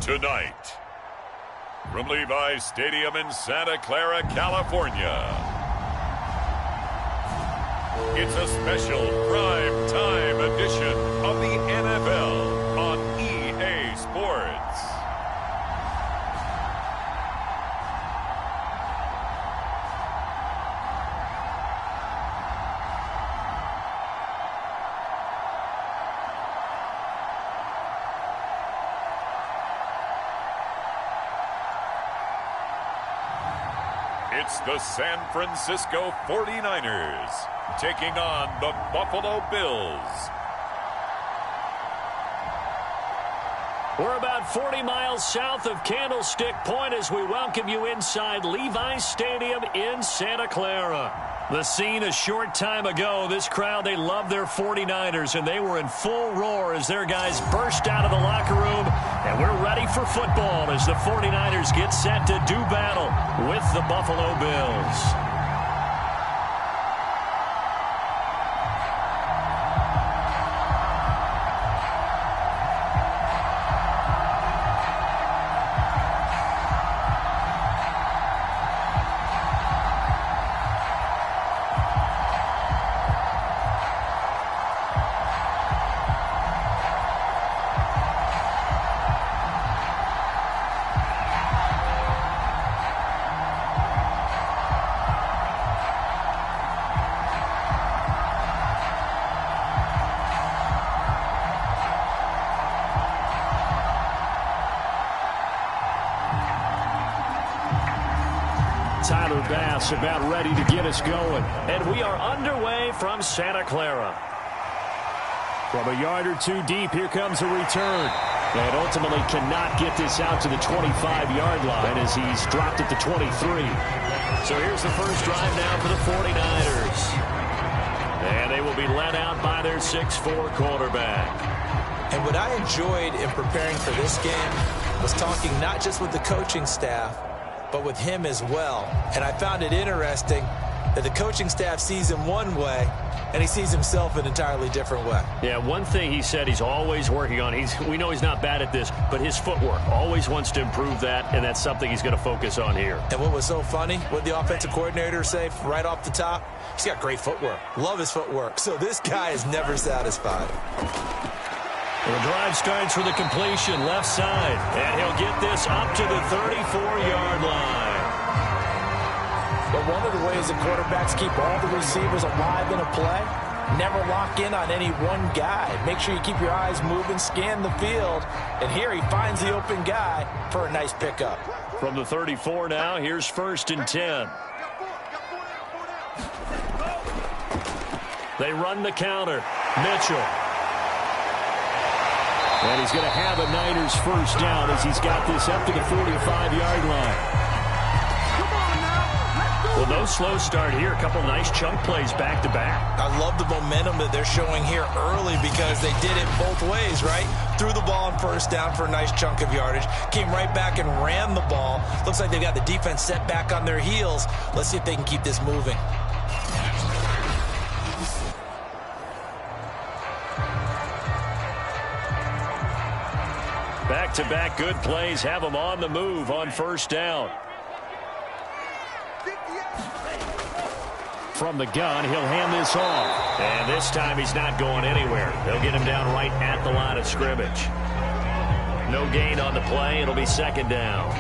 Tonight, from Levi's Stadium in Santa Clara, California, it's a special prime time edition of the NFL on EA Sports. It's the San Francisco 49ers taking on the Buffalo Bills. We're about 40 miles south of Candlestick Point as we welcome you inside Levi's Stadium in Santa Clara. The scene a short time ago, this crowd, they love their 49ers, and they were in full roar as their guys burst out of the locker room. And we're ready for football as the 49ers get set to do battle with the Buffalo Bills. About ready to get us going, and we are underway from Santa Clara. From a yard or two deep, here comes a return, and ultimately cannot get this out to the 25-yard line as he's dropped at the 23. So here's the first drive now for the 49ers, and they will be led out by their 6'4" quarterback. And what I enjoyed in preparing for this game was talking not just with the coaching staff, but with him as well. And I found it interesting that the coaching staff sees him one way, and he sees himself an entirely different way. Yeah, one thing he said he's always working on, we know he's not bad at this, but his footwork, always wants to improve that, and that's something he's going to focus on here. And what was so funny, what the offensive coordinator say right off the top, he's got great footwork. Love his footwork. So this guy is never satisfied. The drive starts with a completion left side, and he'll get this up to the 34-yard line. But one of the ways the quarterbacks keep all the receivers alive in a play, never lock in on any one guy. Make sure you keep your eyes moving, scan the field, and here he finds the open guy for a nice pickup. From the 34 now, here's 1st and 10. They run the counter. Mitchell. And he's going to have a Niners first down as he's got this up to the 45-yard line. Well, no slow start here. A couple nice chunk plays back-to-back. I love the momentum that they're showing here early because they did it both ways, right? Threw the ball on first down for a nice chunk of yardage. Came right back and ran the ball. Looks like they've got the defense set back on their heels. Let's see if they can keep this moving. Back-to-back good plays have them on the move on first down. From the gun, he'll hand this off. And this time he's not going anywhere. They'll get him down right at the line of scrimmage. No gain on the play. It'll be 2nd down.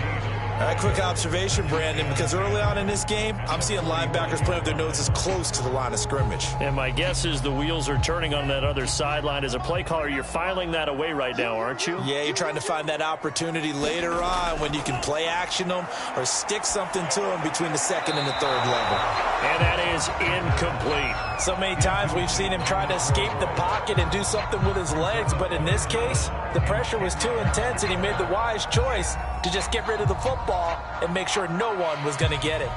A quick observation, Brandon, because early on in this game, I'm seeing linebackers playing with their noses close to the line of scrimmage. And my guess is the wheels are turning on that other sideline. As a play caller, you're filing that away right now, aren't you? Yeah, you're trying to find that opportunity later on when you can play action them or stick something to them between the 2nd and the 3rd level. And that is incomplete. So many times we've seen him try to escape the pocket and do something with his legs, but in this case, the pressure was too intense and he made the wise choice to just get rid of the football and make sure no one was going to get it.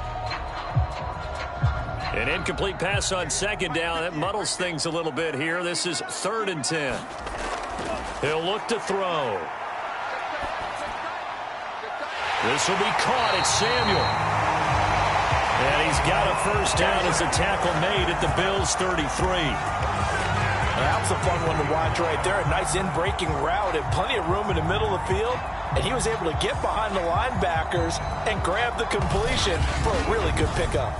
An incomplete pass on 2nd down. That muddles things a little bit here. This is 3rd and 10. He'll look to throw. This will be caught. It's Samuel. And he's got a first down as a tackle made at the Bills' 33. That was a fun one to watch right there. A nice in-breaking route and plenty of room in the middle of the field. And he was able to get behind the linebackers and grab the completion for a really good pickup.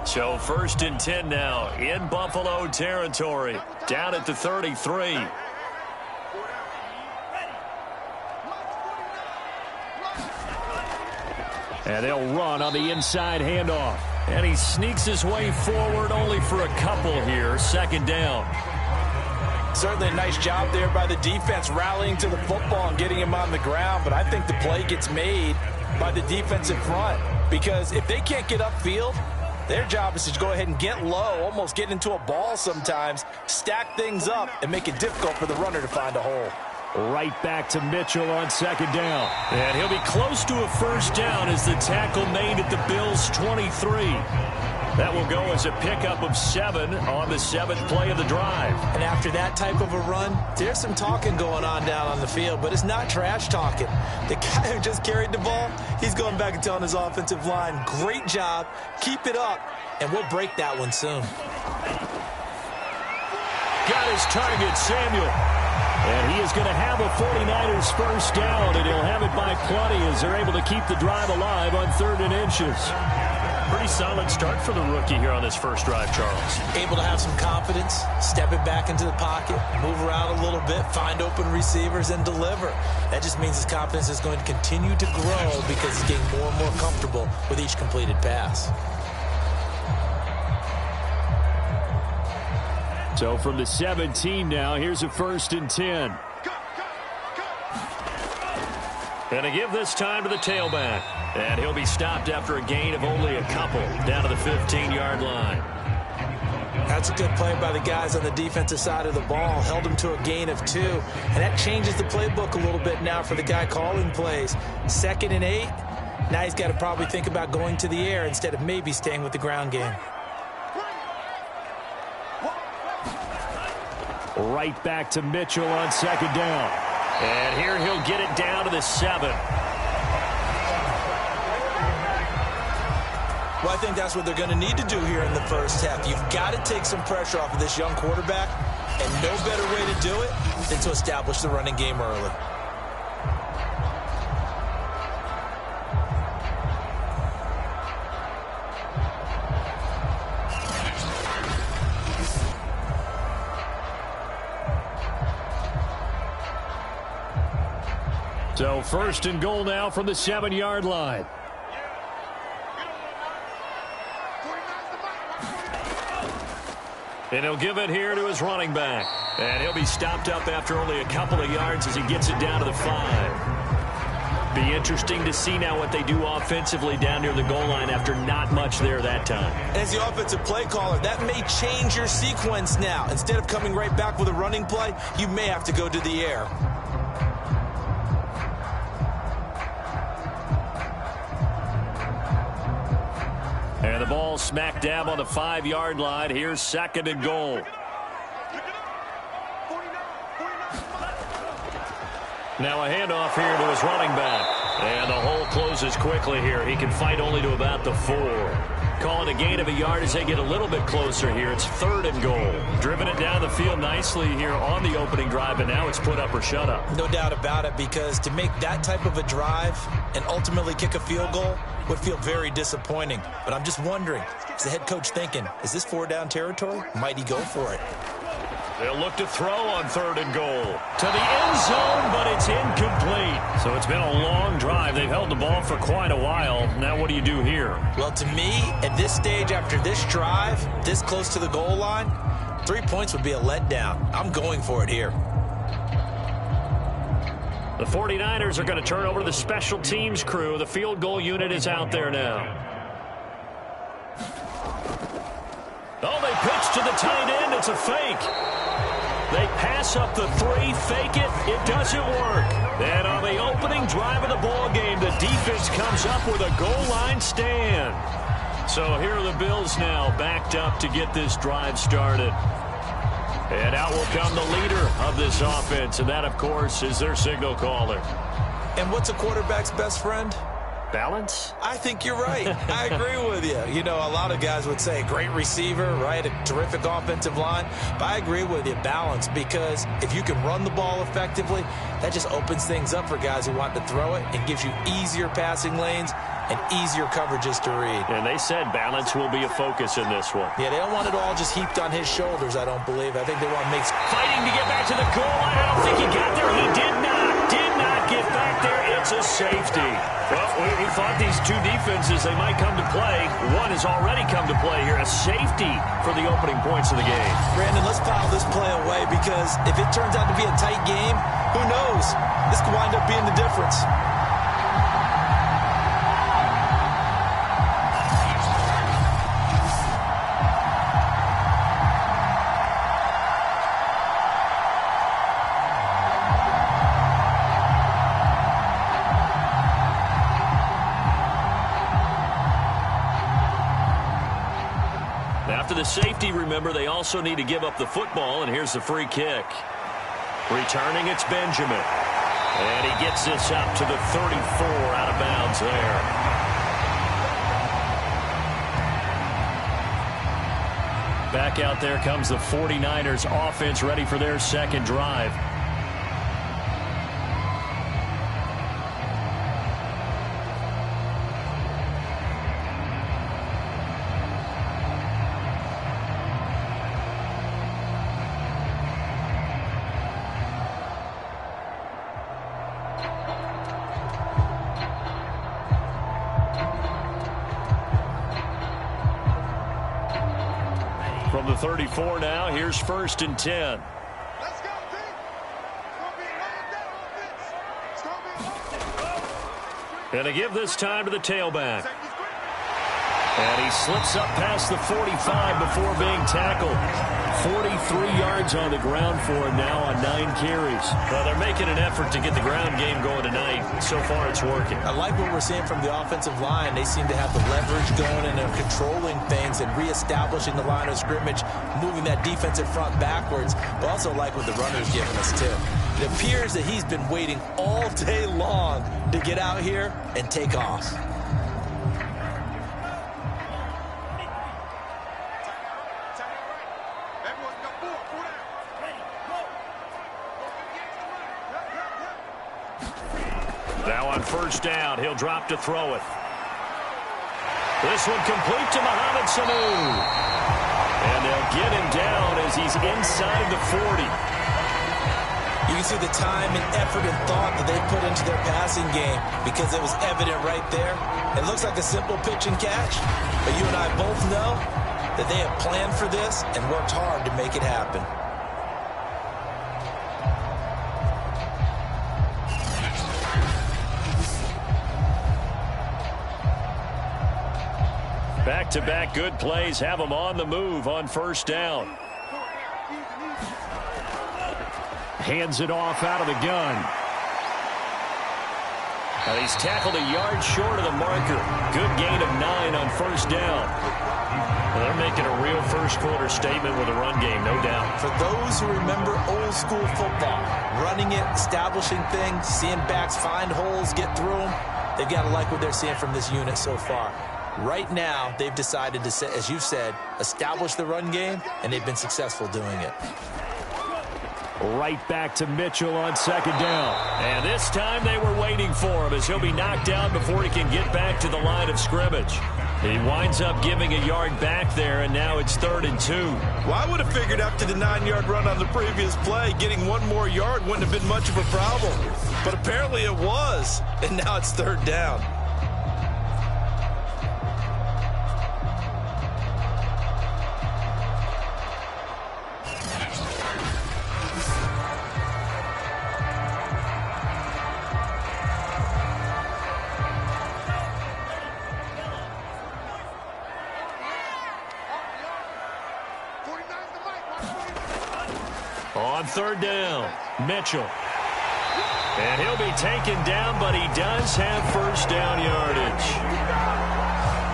So 1st and 10 now in Buffalo territory. Down at the 33. And they'll run on the inside handoff. And he sneaks his way forward only for a couple here. 2nd down. Certainly a nice job there by the defense rallying to the football and getting him on the ground. But I think the play gets made by the defensive front. Because if they can't get upfield, their job is to go ahead and get low, almost get into a ball sometimes, stack things up, and make it difficult for the runner to find a hole. Right back to Mitchell on 2nd down. And he'll be close to a 1st down as the tackle made at the Bills' 23. That will go as a pickup of 7 on the 7th play of the drive. And after that type of a run, there's some talking going on down on the field, but it's not trash talking. The guy who just carried the ball, he's going back and telling his offensive line, great job, keep it up, and we'll break that one soon. Got his target, Samuel. And he is going to have a 49ers 1st down, and he'll have it by plenty as they're able to keep the drive alive on 3rd and inches. Pretty solid start for the rookie here on this first drive, Charles. Able to have some confidence, step it back into the pocket, move around a little bit, find open receivers, and deliver. That just means his confidence is going to continue to grow because he's getting more and more comfortable with each completed pass. So from the 17 now, here's a 1st and 10. And a give this time to the tailback. And he'll be stopped after a gain of only a couple down to the 15-yard line. That's a good play by the guys on the defensive side of the ball. Held him to a gain of 2. And that changes the playbook a little bit now for the guy calling plays. 2nd and 8. Now he's got to probably think about going to the air instead of maybe staying with the ground game. Right back to Mitchell on 2nd down. And here he'll get it down to the 7. Well, I think that's what they're going to need to do here in the first half. You've got to take some pressure off of this young quarterback, and no better way to do it than to establish the running game early. So 1st and goal now from the 7-yard line. And he'll give it here to his running back. And he'll be stopped up after only a couple of yards as he gets it down to the 5. Be interesting to see now what they do offensively down near the goal line after not much there that time. As the offensive play caller, that may change your sequence now. Instead of coming right back with a running play, you may have to go to the air. And the ball smack dab on the 5-yard line. Here's 2nd and goal. Now a handoff here to his running back. And the hole closes quickly here. He can fight only to about the 4. Calling a gain of a yard as they get a little bit closer here. It's 3rd and goal. Driven it down the field nicely here on the opening drive, but now it's put up or shut up. No doubt about it, because to make that type of a drive and ultimately kick a field goal would feel very disappointing. But I'm just wondering, is the head coach thinking, is this 4-down territory? Might he go for it? They'll look to throw on 3rd and goal. To the end zone, but it's incomplete. So it's been a long drive. They've held the ball for quite a while. Now what do you do here? Well, to me, at this stage after this drive, this close to the goal line, 3 points would be a letdown. I'm going for it here. The 49ers are going to turn over to the special teams crew. The field goal unit is out there now. Oh, they pitch to the tight end. It's a fake. They pass up the 3, fake it. It doesn't work. And on the opening drive of the ball game, the defense comes up with a goal line stand. So here are the Bills now backed up to get this drive started. And out will come the leader of this offense, and that, of course, is their signal caller. And what's a quarterback's best friend? Balance? I think you're right. I agree with you. You know, a lot of guys would say great receiver, right? A terrific offensive line. But I agree with you, balance, because if you can run the ball effectively, that just opens things up for guys who want to throw it and gives you easier passing lanes and easier coverages to read. And they said balance will be a focus in this one. Yeah, they don't want it all just heaped on his shoulders, I don't believe. I think they want to make... Fighting to get back to the goal line. I don't think he got there. He did not get back there. It's a safety. Well, we thought these two defenses, they might come to play. One has already come to play here. A safety for the opening points of the game. Brandon, let's file this play away because if it turns out to be a tight game, who knows? This could wind up being the difference. After the safety, remember, they also need to give up the football, and here's the free kick. Returning, it's Benjamin. And he gets this up to the 34, out of bounds there. Back out there comes the 49ers offense, ready for their second drive. From the 34 now, here's 1st and 10. Let's go, team. It's going to be And to give this time to the tailback. And he slips up past the 45 before being tackled. 43 yards on the ground for him now on 9 carries. Well, they're making an effort to get the ground game going tonight. So far, it's working. I like what we're seeing from the offensive line. They seem to have the leverage going and they're controlling things and reestablishing the line of scrimmage, moving that defensive front backwards, but also like what the runner's giving us, too. It appears that he's been waiting all day long to get out here and take off. Now on 1st down, he'll drop to throw it. This one complete to Mohamed Sanu. And they'll get him down as he's inside the 40. You can see the time and effort and thought that they put into their passing game because it was evident right there. It looks like a simple pitch and catch, but you and I both know that they have planned for this and worked hard to make it happen. Back-to-back good plays have him on the move on 1st down. Hands it off out of the gun. And he's tackled a yard short of the marker. Good gain of 9 on 1st down. Well, they're making a real first-quarter statement with a run game, no doubt. For those who remember old-school football, running it, establishing things, seeing backs find holes, get through them, they've got to like what they're seeing from this unit so far. Right now, they've decided to, as you said, establish the run game, and they've been successful doing it. Right back to Mitchell on 2nd down. And this time they were waiting for him as he'll be knocked down before he can get back to the line of scrimmage. He winds up giving a yard back there, and now it's 3rd and 2. Well, I would have figured after the 9-yard run on the previous play, getting 1 more yard wouldn't have been much of a problem. But apparently it was, and now it's 3rd down. On 3rd down, Mitchell. And he'll be taken down, but he does have 1st down yardage.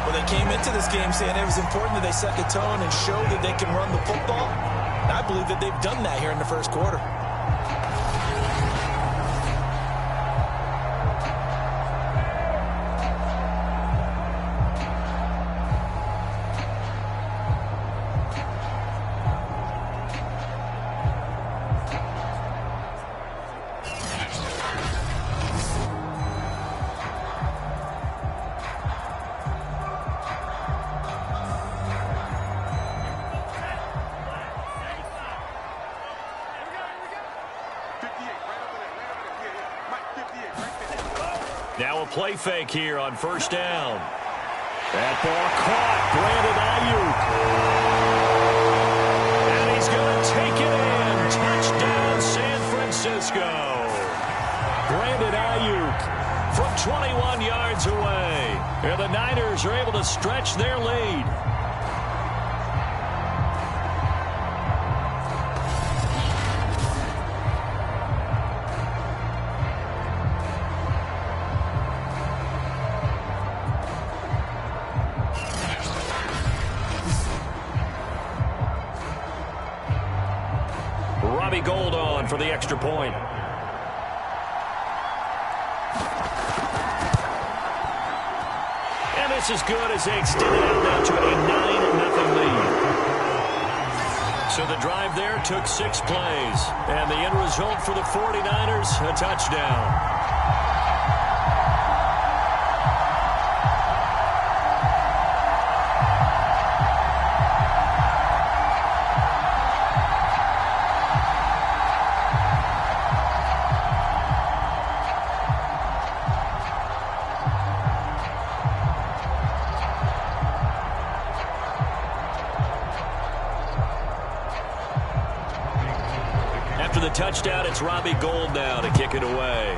Well, they came into this game saying it was important that they set the tone and show that they can run the football. I I believe that they've done that here in the first quarter. Now a play fake here on first down. That ball caught. Brandon Ayuk. And he's going to take it in. Touchdown, San Francisco. Brandon Ayuk from 21 yards away. And the Niners are able to stretch their lead. Gold on for the extra point. And this is good as they extend it out now to a 9-0 lead. So the drive there took 6 plays. And the end result for the 49ers, a touchdown. The touchdown, it's Robbie Gould now to kick it away.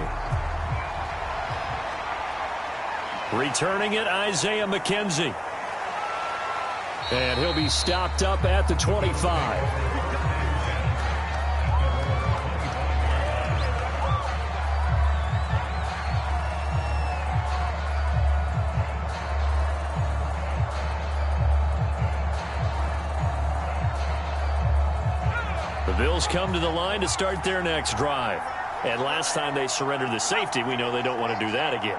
Returning it, Isaiah McKenzie. And he'll be stopped up at the 25. The Bills come to the line to start their next drive. And last time they surrendered the safety, we know they don't want to do that again.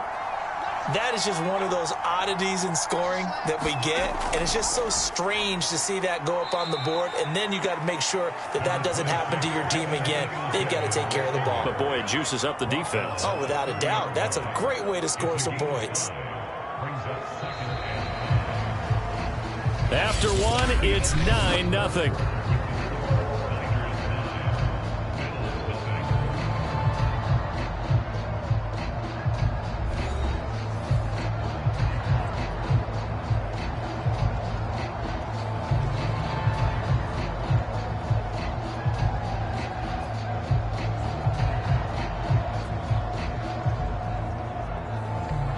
That is just one of those oddities in scoring that we get. And it's just so strange to see that go up on the board. And then you got to make sure that that doesn't happen to your team again. They've got to take care of the ball. But, boy, it juices up the defense. Oh, without a doubt. That's a great way to score some points. After one, it's 9-0.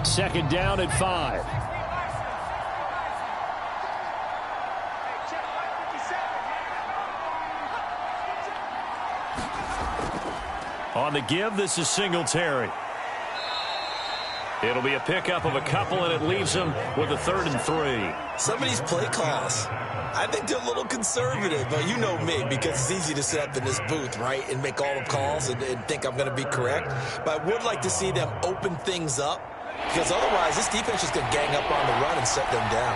Second down at 5. On the give, this is Singletary. It'll be a pickup of a couple, and it leaves them with a 3rd and 3. Some of these play calls, I think they're a little conservative. But you know me, because it's easy to sit up in this booth, right, and make all the calls and think I'm going to be correct. But I would like to see them open things up, because otherwise this defense is going to gang up on the run and set them down.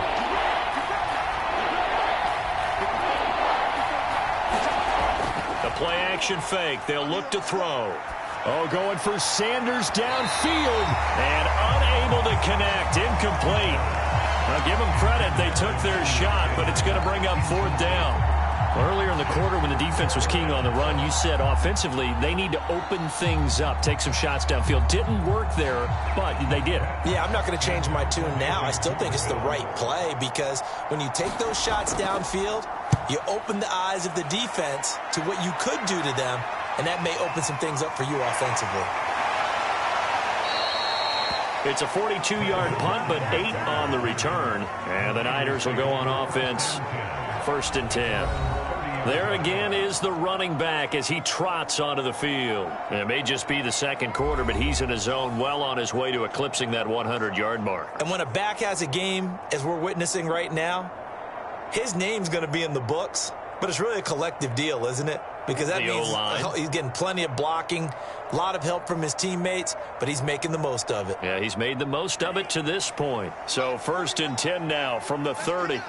The play-action fake. They'll look to throw. Oh, going for Sanders downfield. And unable to connect. Incomplete. Now, give them credit. They took their shot, but it's going to bring up 4th down. Earlier in the quarter when the defense was keying on the run, you said offensively they need to open things up, take some shots downfield. Didn't work there, but they did it. Yeah, I'm not going to change my tune now. I still think it's the right play because when you take those shots downfield, you open the eyes of the defense to what you could do to them, and that may open some things up for you offensively. It's a 42-yard punt, but 8 on the return. And the Niners will go on offense, 1st and 10. There again is the running back as he trots onto the field. It may just be the second quarter, but he's in his zone well on his way to eclipsing that 100-yard mark. And when a back has a game, as we're witnessing right now, his name's going to be in the books But it's really a collective deal, isn't it? Because that means he's getting plenty of blocking, a lot of help from his teammates, but he's making the most of it. Yeah, he's made the most of it to this point. So 1st and 10 now from the 30.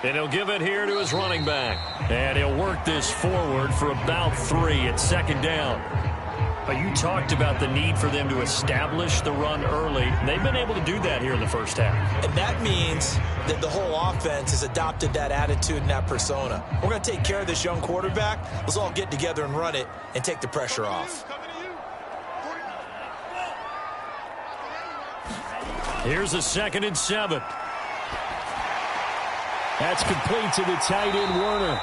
And he'll give it here to his running back. And he'll work this forward for about 3 at 2nd down. You talked about the need for them to establish the run early. They've been able to do that here in the first half. And that means that the whole offense has adopted that attitude and that persona. We're going to take care of this young quarterback. Let's all get together and run it and take the pressure off. Here's a 2nd and 7. That's complete to the tight end, Werner.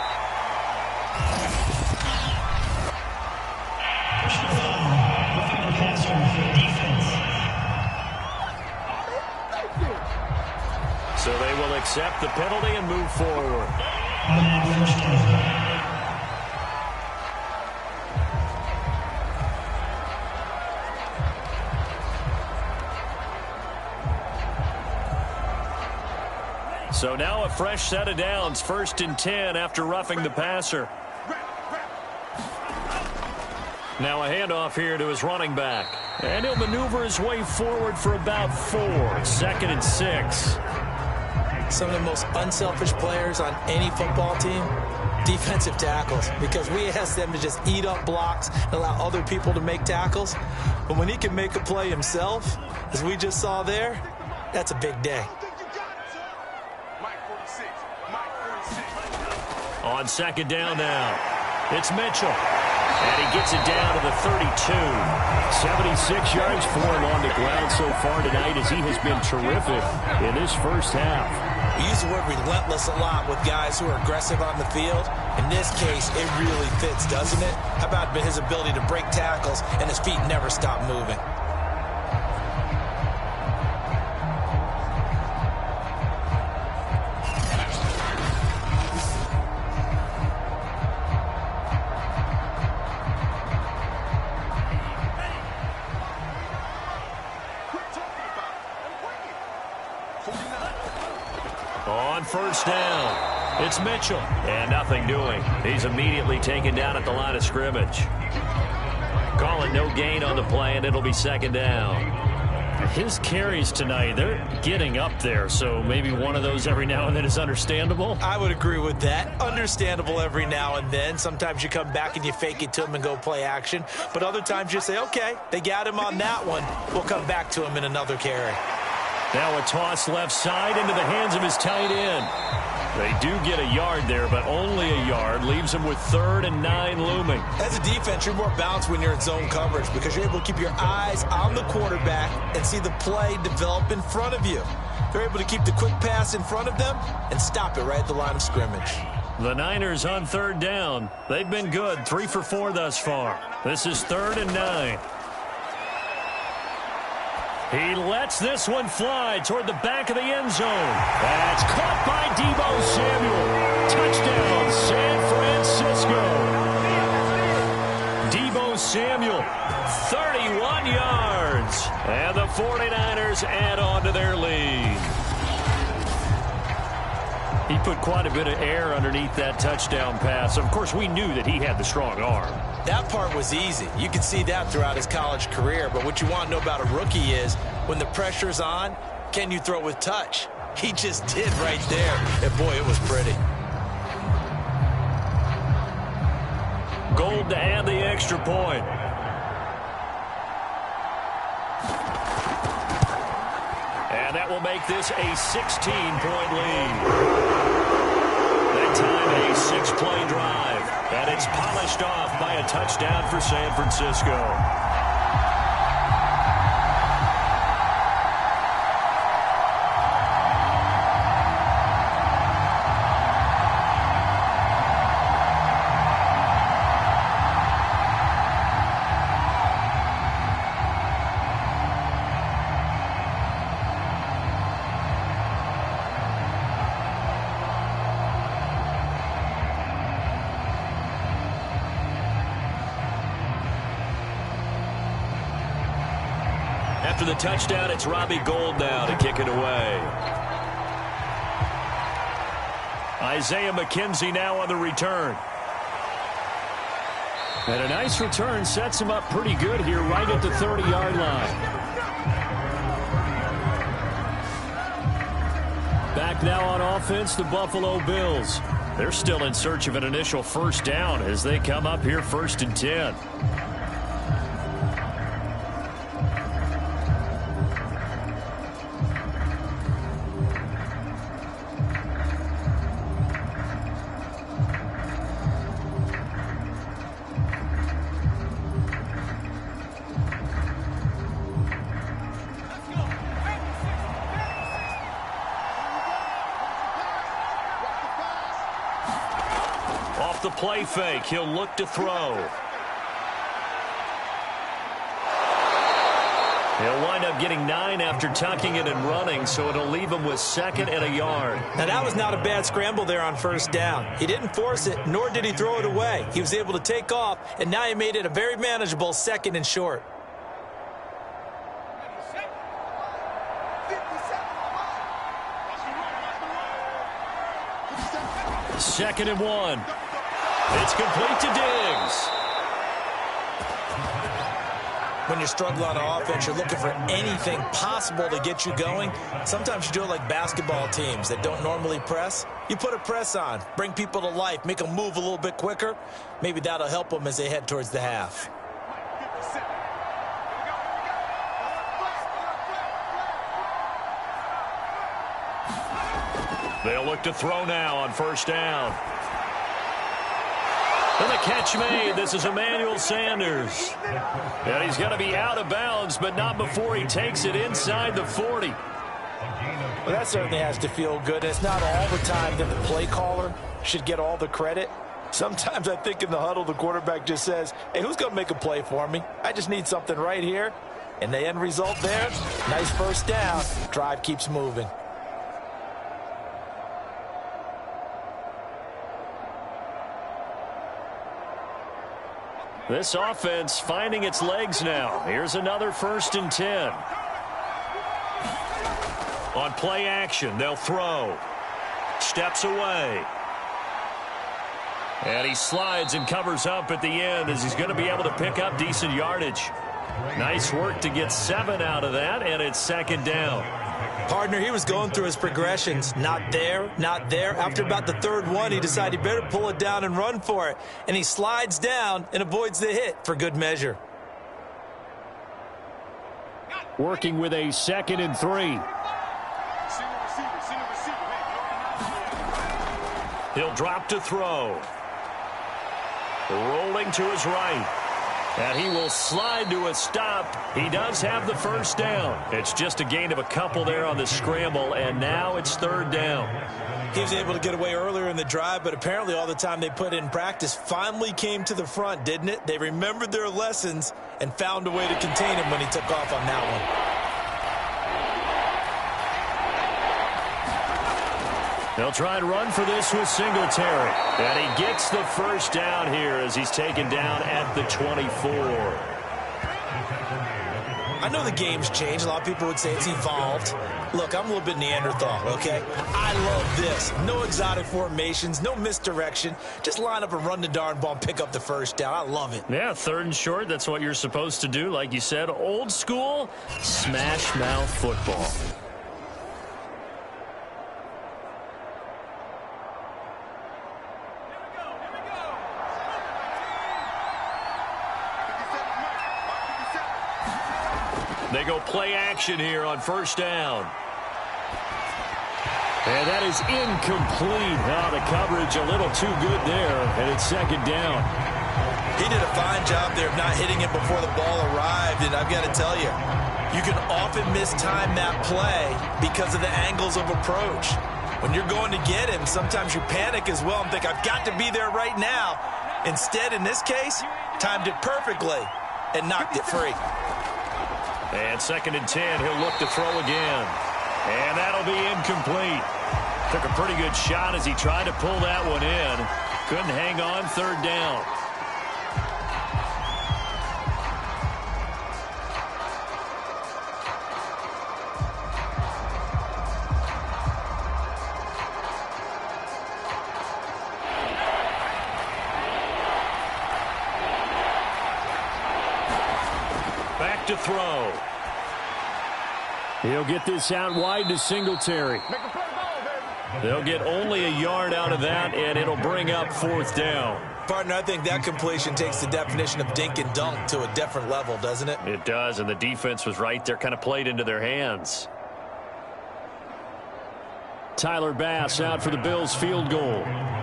So they will accept the penalty and move forward. So now a fresh set of downs, 1st and 10 after roughing the passer. Now a handoff here to his running back. And he'll maneuver his way forward for about 4. 2nd and 6. Some of the most unselfish players on any football team, defensive tackles, because we ask them to just eat up blocks and allow other people to make tackles. But when he can make a play himself, as we just saw there, that's a big day. On 2nd down now, it's Mitchell. And he gets it down to the 32. 76 yards for him on the ground so far tonight as he has been terrific in this first half. We use the word relentless a lot with guys who are aggressive on the field. In this case, it really fits, doesn't it? How about his ability to break tackles and his feet never stop moving? On 1st down, it's Mitchell. And nothing doing. He's immediately taken down at the line of scrimmage. Call it no gain on the play, and it'll be 2nd down. His carries tonight, they're getting up there, so maybe one of those every now and then is understandable. I would agree with that. Understandable every now and then. Sometimes you come back and you fake it to him and go play action. But other times you say, okay, they got him on that one. We'll come back to him in another carry. Now a toss left side into the hands of his tight end. They do get a yard there, but only a yard. Leaves him with 3rd and 9 looming. As a defense, you're more balanced when you're in zone coverage because you're able to keep your eyes on the quarterback and see the play develop in front of you. They're able to keep the quick pass in front of them and stop it right at the line of scrimmage. The Niners on 3rd down. They've been good, 3 for 4 thus far. This is 3rd and 9. He lets this one fly toward the back of the end zone. That's caught by Deebo Samuel. Touchdown, San Francisco. Deebo Samuel, 31 yards. And the 49ers add on to their lead. He put quite a bit of air underneath that touchdown pass. Of course, we knew that he had the strong arm. That part was easy. You can see that throughout his college career. But what you want to know about a rookie is when the pressure's on, can you throw with touch? He just did right there. And, boy, it was pretty. Gold to add the extra point. And that will make this a 16-point lead. That time a 6-play drive. And it's polished off by a touchdown for San Francisco. After the touchdown, it's Robbie Gould now to kick it away. Isaiah McKenzie now on the return. And a nice return sets him up pretty good here right at the 30-yard line. Back now on offense, the Buffalo Bills. They're still in search of an initial first down as they come up here 1st and 10. The play fake. He'll look to throw. He'll wind up getting 9 after tucking it and running, so it'll leave him with 2nd and a yard. Now, that was not a bad scramble there on 1st down. He didn't force it, nor did he throw it away. He was able to take off, and now he made it a very manageable 2nd and short. 2nd and 1. It's complete to Diggs. When you're struggling on offense, you're looking for anything possible to get you going. Sometimes you do it like basketball teams that don't normally press. You put a press on, bring people to life, make them move a little bit quicker. Maybe that'll help them as they head towards the half. They'll look to throw now on 1st down. And the catch made. This is Emmanuel Sanders. And he's going to be out of bounds, but not before he takes it inside the 40. Well, that certainly has to feel good. It's not all the time that the play caller should get all the credit. Sometimes I think in the huddle, the quarterback just says, hey, who's going to make a play for me? I just need something right here. And the end result there, nice 1st down. Drive keeps moving. This offense finding its legs now. Here's another 1st and 10. On play action, they'll throw. Steps away. And he slides and covers up at the end as he's going to be able to pick up decent yardage. Nice work to get 7 out of that, and it's 2nd down. Partner, he was going through his progressions. Not there, not there. After about the 3rd one, he decided he better pull it down and run for it. And he slides down and avoids the hit for good measure. Working with a 2nd and 3. He'll drop to throw. Rolling to his right. And he will slide to a stop. He does have the 1st down. It's just a gain of a couple there on the scramble, and now it's 3rd down. He was able to get away earlier in the drive, but apparently all the time they put in practice finally came to the front, didn't it? They remembered their lessons and found a way to contain him when he took off on that one. They'll try and run for this with Singletary. And he gets the 1st down here as he's taken down at the 24. I know the game's changed. A lot of people would say it's evolved. Look, I'm a little bit Neanderthal, okay? I love this. No exotic formations, no misdirection. Just line up and run the darn ball and pick up the 1st down. I love it. Yeah, 3rd and short. That's what you're supposed to do. Like you said, old school, smash mouth football. They go play action here on 1st down. And that is incomplete. Now the coverage a little too good there, and it's 2nd down. He did a fine job there of not hitting it before the ball arrived, and I've got to tell you, you can often mistime that play because of the angles of approach. When you're going to get him, sometimes you panic as well and think, I've got to be there right now. Instead, in this case, timed it perfectly and knocked it free. And 2nd and 10, he'll look to throw again. And that'll be incomplete. Took a pretty good shot as he tried to pull that one in. Couldn't hang on, 3rd down. to throw. He'll get this out wide to Singletary. Make a play ball, baby. They'll get only a yard out of that, and it'll bring up 4th down. Partner, I think that completion takes the definition of dink and dunk to a different level, doesn't it? It does, and the defense was right there, kind of played into their hands. Tyler Bass out for the Bills field goal.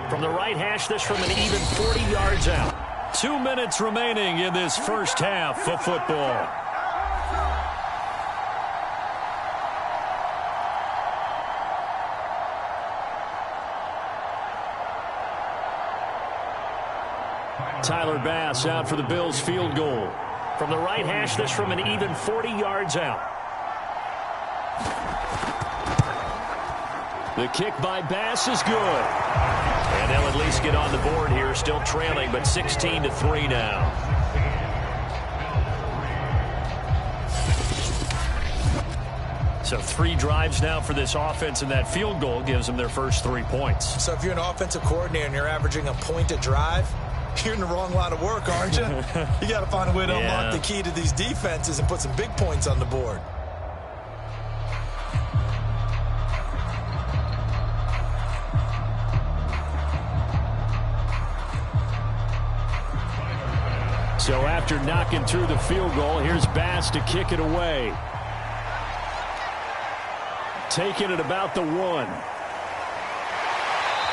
From the right hash, this from an even 40 yards out. 2 minutes remaining in this first half of football. Tyler Bass out for the Bills field goal. From the right hash, this from an even 40 yards out. The kick by Bass is good. And they'll at least get on the board here, still trailing, but 16-3 now. So 3 drives now for this offense, and that field goal gives them their first 3 points. So if you're an offensive coordinator and you're averaging a point a drive, you're in the wrong line of work, aren't you? You got to find a way to unlock the key to these defenses and put some big points on the board. So after knocking through the field goal, here's Bass to kick it away. Taking it about the 1.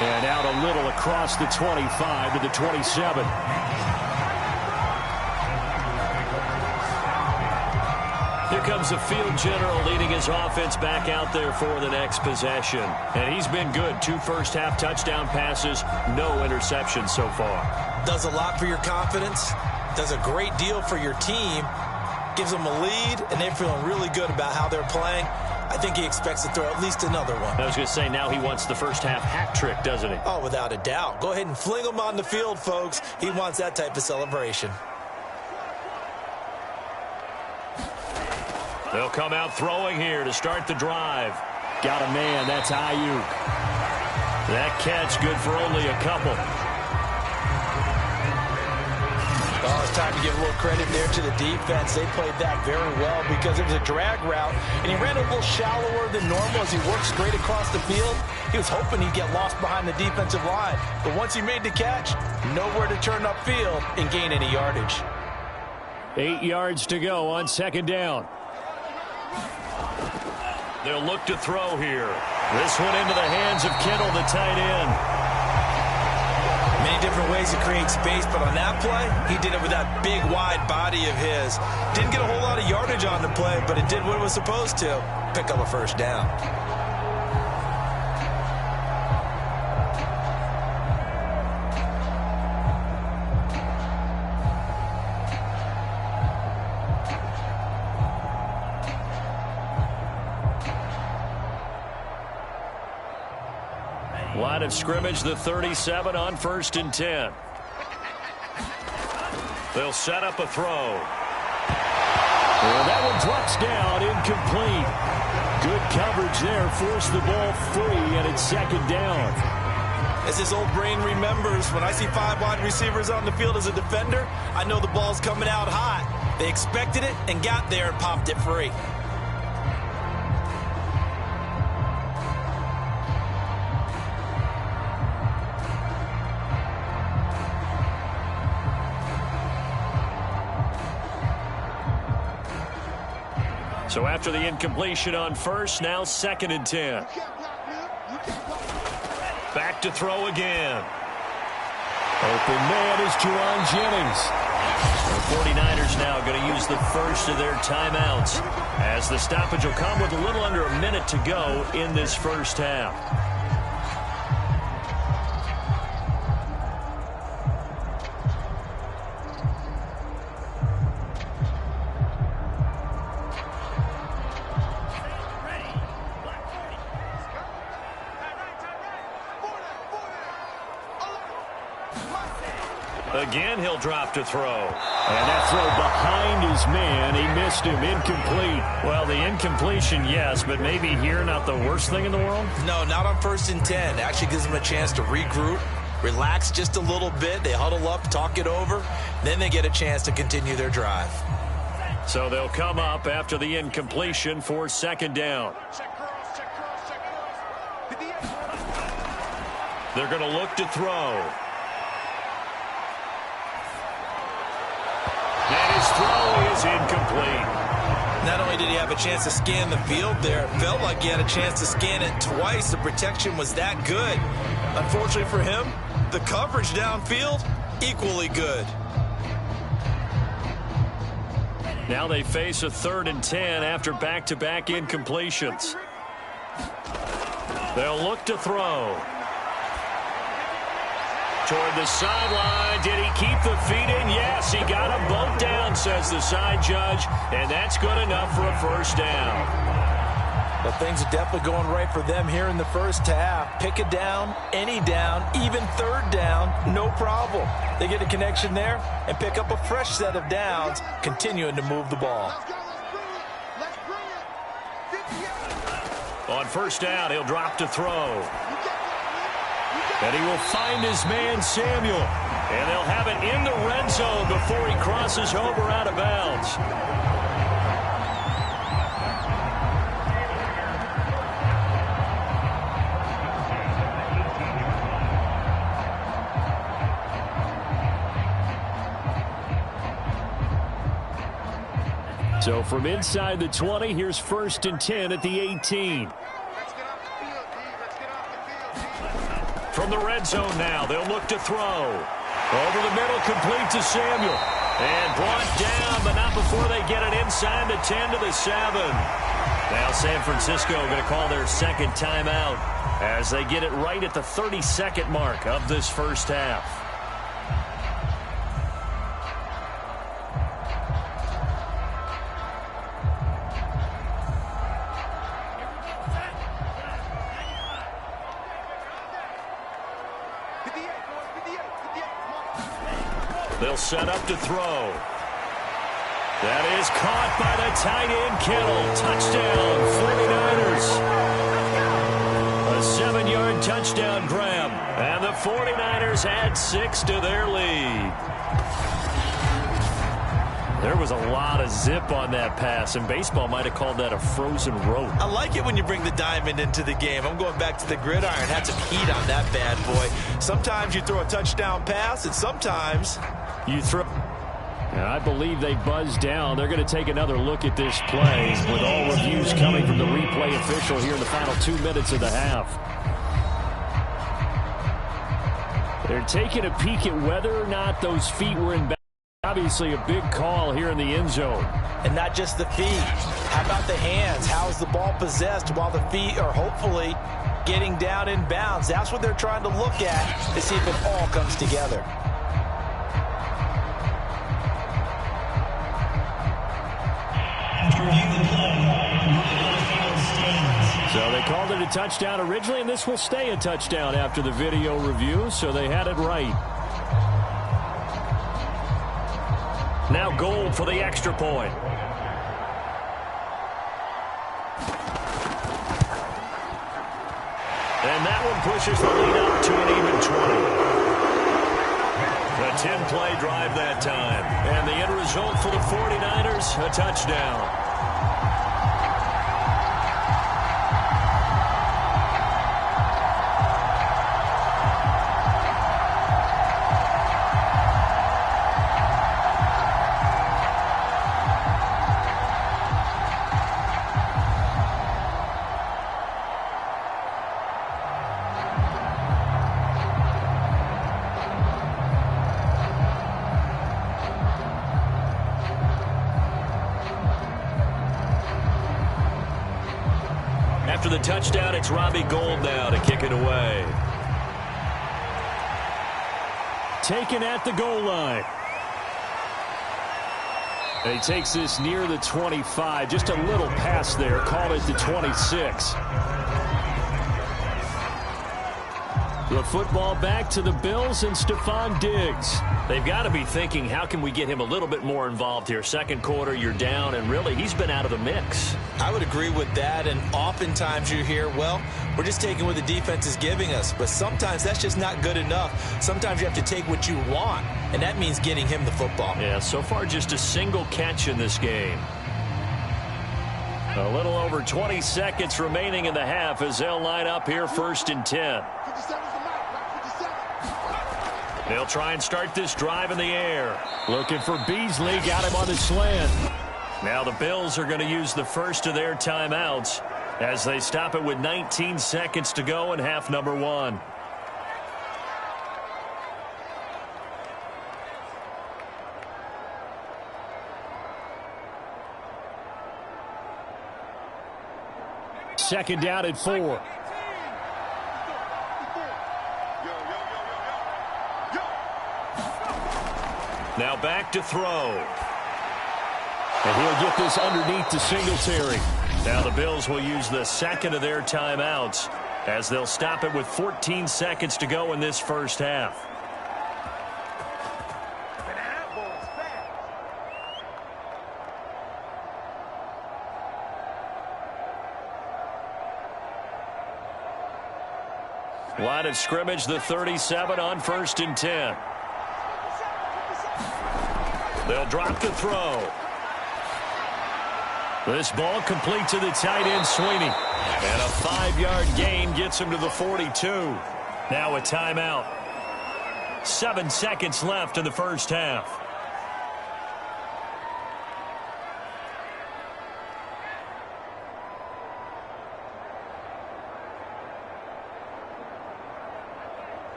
And out a little across the 25 to the 27. Here comes the field general leading his offense back out there for the next possession. And he's been good. 2 first-half touchdown passes, no interceptions so far. Does a lot for your confidence. Does a great deal for your team. Gives them a lead, and they're feeling really good about how they're playing. I think he expects to throw at least another one. I was going to say, now he wants the first-half hat trick, doesn't he? Oh, without a doubt. Go ahead and fling him on the field, folks. He wants that type of celebration. They'll come out throwing here to start the drive. Got a man. That's Ayuk. That catch good for only a couple. Oh, it's time to give a little credit there to the defense. They played that very well because it was a drag route, and he ran a little shallower than normal as he worked straight across the field. He was hoping he'd get lost behind the defensive line, but once he made the catch, nowhere to turn upfield and gain any yardage. 8 yards to go on 2nd down. They'll look to throw here. This one into the hands of Kittle, the tight end. Many different ways to create space, but on that play, he did it with that big, wide body of his. Didn't get a whole lot of yardage on the play, but it did what it was supposed to. Pick up a first down. Line of scrimmage, the 37 on 1st and 10. They'll set up a throw. Well, that one drops down, incomplete. Good coverage there, forced the ball free, and it's 2nd down. As his old brain remembers, when I see 5 wide receivers on the field as a defender, I know the ball's coming out hot. They expected it and got there and popped it free. So after the incompletion on 1st, now 2nd and 10. Back to throw again. Open man is Juwan Jennings. The 49ers now going to use the first of their timeouts, as the stoppage will come with a little under a minute to go in this first half. Again, he'll drop to throw. And that throw behind his man. He missed him. Incomplete. Well, the incompletion, yes, but maybe here not the worst thing in the world? No, not on 1st and 10. Actually gives them a chance to regroup, relax just a little bit. They huddle up, talk it over. Then they get a chance to continue their drive. So they'll come up after the incompletion for second down. They're going to look to throw. And his throw is incomplete. Not only did he have a chance to scan the field there, it felt like he had a chance to scan it twice. The protection was that good. Unfortunately for him, the coverage downfield, equally good. Now they face a 3rd and 10 after back-to-back incompletions. They'll look to throw. Toward the sideline. Did he keep the feet in? Yes, he got them both down, says the side judge, and that's good enough for a first down. Well, things are definitely going right for them here in the first half. Pick a down, any down, even 3rd down, no problem. They get a connection there and pick up a fresh set of downs, continuing to move the ball. Let's bring it. On first down, he'll drop to throw. And he will find his man, Samuel. And they'll have it in the red zone before he crosses over out of bounds. So from inside the 20, here's 1st and 10 at the 18. From the red zone now, they'll look to throw. Over the middle, complete to Samuel. And brought down, but not before they get it inside the 10 to the 7. Now San Francisco going to call their second timeout as they get it right at the 32nd mark of this first half. They'll set up to throw. That is caught by the tight end, Kittle. Touchdown, 49ers. A 7-yard touchdown grab. And the 49ers add 6 to their lead. There was a lot of zip on that pass, and baseball might have called that a frozen rope. I like it when you bring the diamond into the game. I'm going back to the gridiron. Had some heat on that bad boy. Sometimes you throw a touchdown pass, and sometimes you throw. And I believe they buzzed down. They're going to take another look at this play with all reviews coming from the replay official here in the final 2 minutes of the half. They're taking a peek at whether or not those feet were in bounds. Obviously a big call here in the end zone. And not just the feet. How about the hands? How's the ball possessed while the feet are hopefully getting down in bounds? That's what they're trying to look at to see if it all comes together. So they called it a touchdown originally, and this will stay a touchdown after the video review, so they had it right. Now Gold for the extra point. And that one pushes the lead up to an even 20. A 10-play drive that time. And the end result for the 49ers, a touchdown. After the touchdown, it's Robbie Gould now to kick it away. Taken at the goal line. And he takes this near the 25. Just a little pass there. Call it the 26. The football back to the Bills and Stephon Diggs. They've got to be thinking, how can we get him a little bit more involved here? Second quarter, you're down, and really, he's been out of the mix. I would agree with that, and oftentimes you hear, well, we're just taking what the defense is giving us, but sometimes that's just not good enough. Sometimes you have to take what you want, and that means getting him the football. Yeah, so far just a single catch in this game. A little over 20 seconds remaining in the half as they'll line up here 1st and 10. They'll try and start this drive in the air. Looking for Beasley. Got him on the slant. Now the Bills are going to use the first of their timeouts as they stop it with 19 seconds to go in half number 1. Second down at 4. Now back to throw. And he'll get this underneath to Singletary. Now the Bills will use the second of their timeouts as they'll stop it with 14 seconds to go in this first half. Line of scrimmage, the 37 on 1st and 10. They'll drop the throw. This ball complete to the tight end, Sweeney. And a 5-yard gain gets him to the 42. Now a timeout. 7 seconds left in the first half.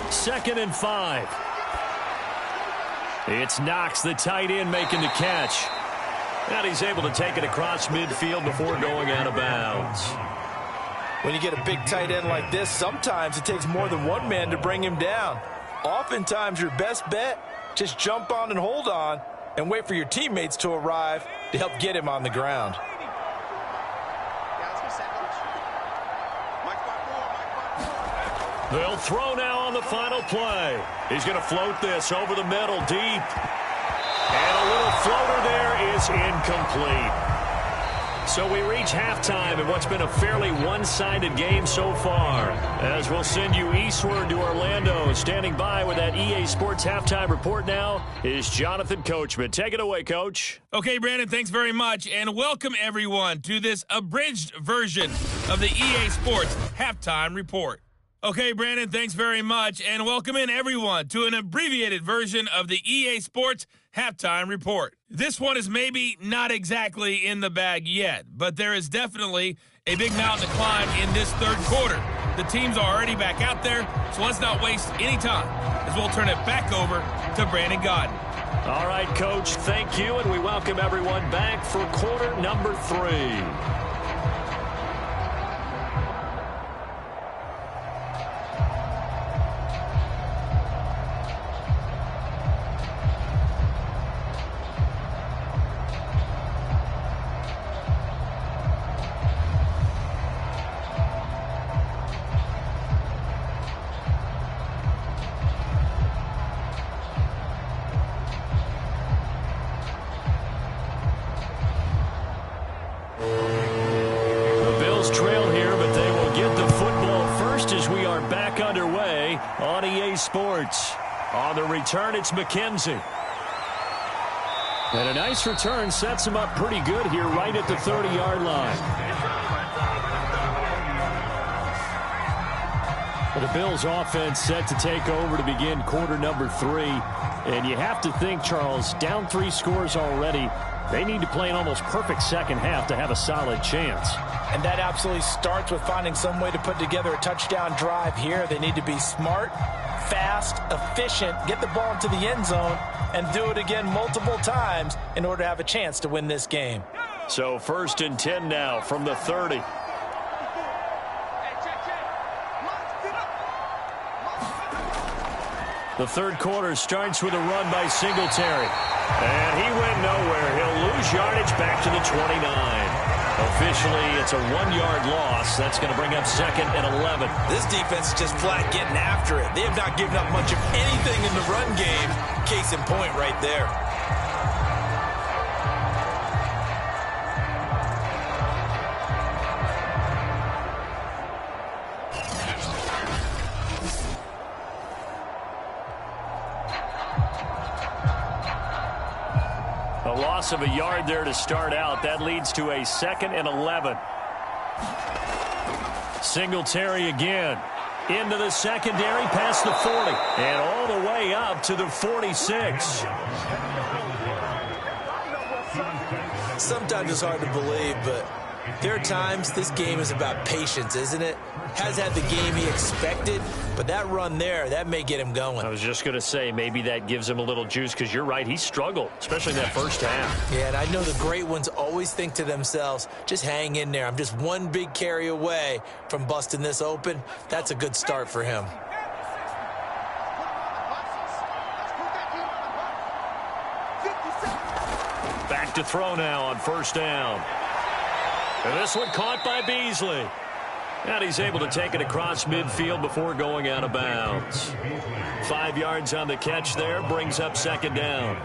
Second and 5. It's Knox, the tight end, making the catch. And he's able to take it across midfield before going out of bounds. When you get a big tight end like this, sometimes it takes more than one man to bring him down. Oftentimes, your best bet, just jump on and hold on and wait for your teammates to arrive to help get him on the ground. They'll throw now on the final play. He's going to float this over the middle deep. And a little floater there is incomplete. So we reach halftime in what's been a fairly one-sided game so far. As we'll send you eastward to Orlando. Standing by with that EA Sports halftime report now is Jonathan Coachman. Take it away, Coach. Okay, Brandon, thanks very much. And welcome, everyone, to this abridged version of the EA Sports halftime report. Okay, Brandon, thanks very much, and welcome in everyone to an abbreviated version of the EA Sports Halftime Report. This one is maybe not exactly in the bag yet, but there is definitely a big mountain to climb in this third quarter. The teams are already back out there, so let's not waste any time as we'll turn it back over to Brandon Godden. All right, Coach, thank you, and we welcome everyone back for quarter number 3. On EA Sports. On the return, it's McKenzie. And a nice return sets him up pretty good here right at the 30-yard line. The Bills offense set to take over to begin quarter number 3. And you have to think, Charles, down 3 scores already. They need to play an almost perfect second half to have a solid chance. And that absolutely starts with finding some way to put together a touchdown drive here. They need to be smart, fast, efficient, get the ball into the end zone, and do it again multiple times in order to have a chance to win this game. So 1st and 10 now from the 30. The third quarter starts with a run by Singletary. And he went nowhere. He'll lose yardage back to the 29. Officially, it's a 1-yard loss. That's going to bring up 2nd and 11. This defense is just flat getting after it. They have not given up much of anything in the run game. Case in point right there. A loss of a yard there to start out. That leads to a 2nd and 11. Singletary again. Into the secondary, past the 40. And all the way up to the 46. Sometimes it's hard to believe, but there are times this game is about patience, isn't it? Has had the game he expected, but that run there, that may get him going. I was just going to say, maybe that gives him a little juice, because you're right, he struggled, especially in that first half. Yeah, and I know the great ones always think to themselves, just hang in there. I'm just one big carry away from busting this open. That's a good start for him. Back to throw now on first down. And this one caught by Beasley. And he's able to take it across midfield before going out of bounds. 5 yards on the catch there, brings up 2nd down.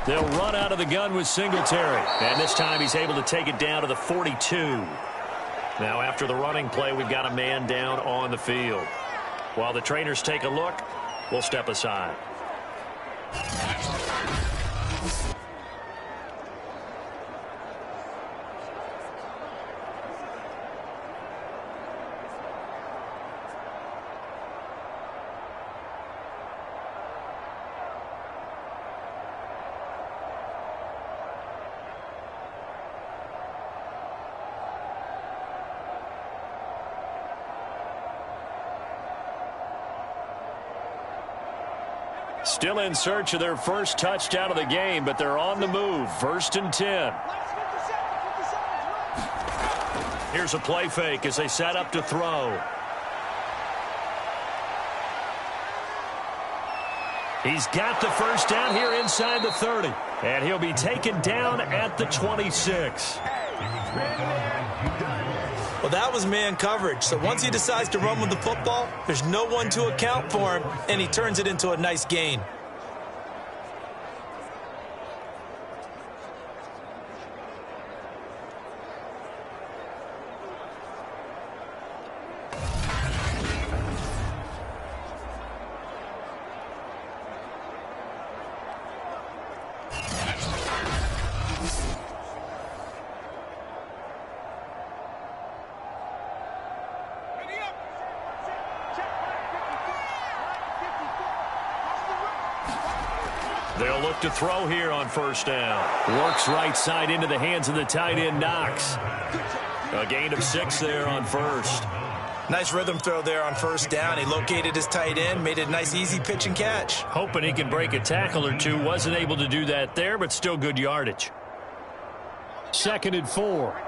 They'll run out of the gun with Singletary. And this time he's able to take it down to the 42. Now after the running play, we've got a man down on the field. While the trainers take a look, we'll step aside. Still in search of their first touchdown of the game, but they're on the move. 1st and 10. Here's a play fake as they set up to throw. He's got the first down here inside the 30. And he'll be taken down at the 26. Well, that was man coverage. So once he decides to run with the football, there's no one to account for him, and he turns it into a nice gain. They'll look to throw here on first down. Works right side into the hands of the tight end, Knox. A gain of 6 there on first. Nice rhythm throw there on first down. He located his tight end, made it a nice easy pitch and catch. Hoping he can break a tackle or two. Wasn't able to do that there, but still good yardage. 2nd and 4.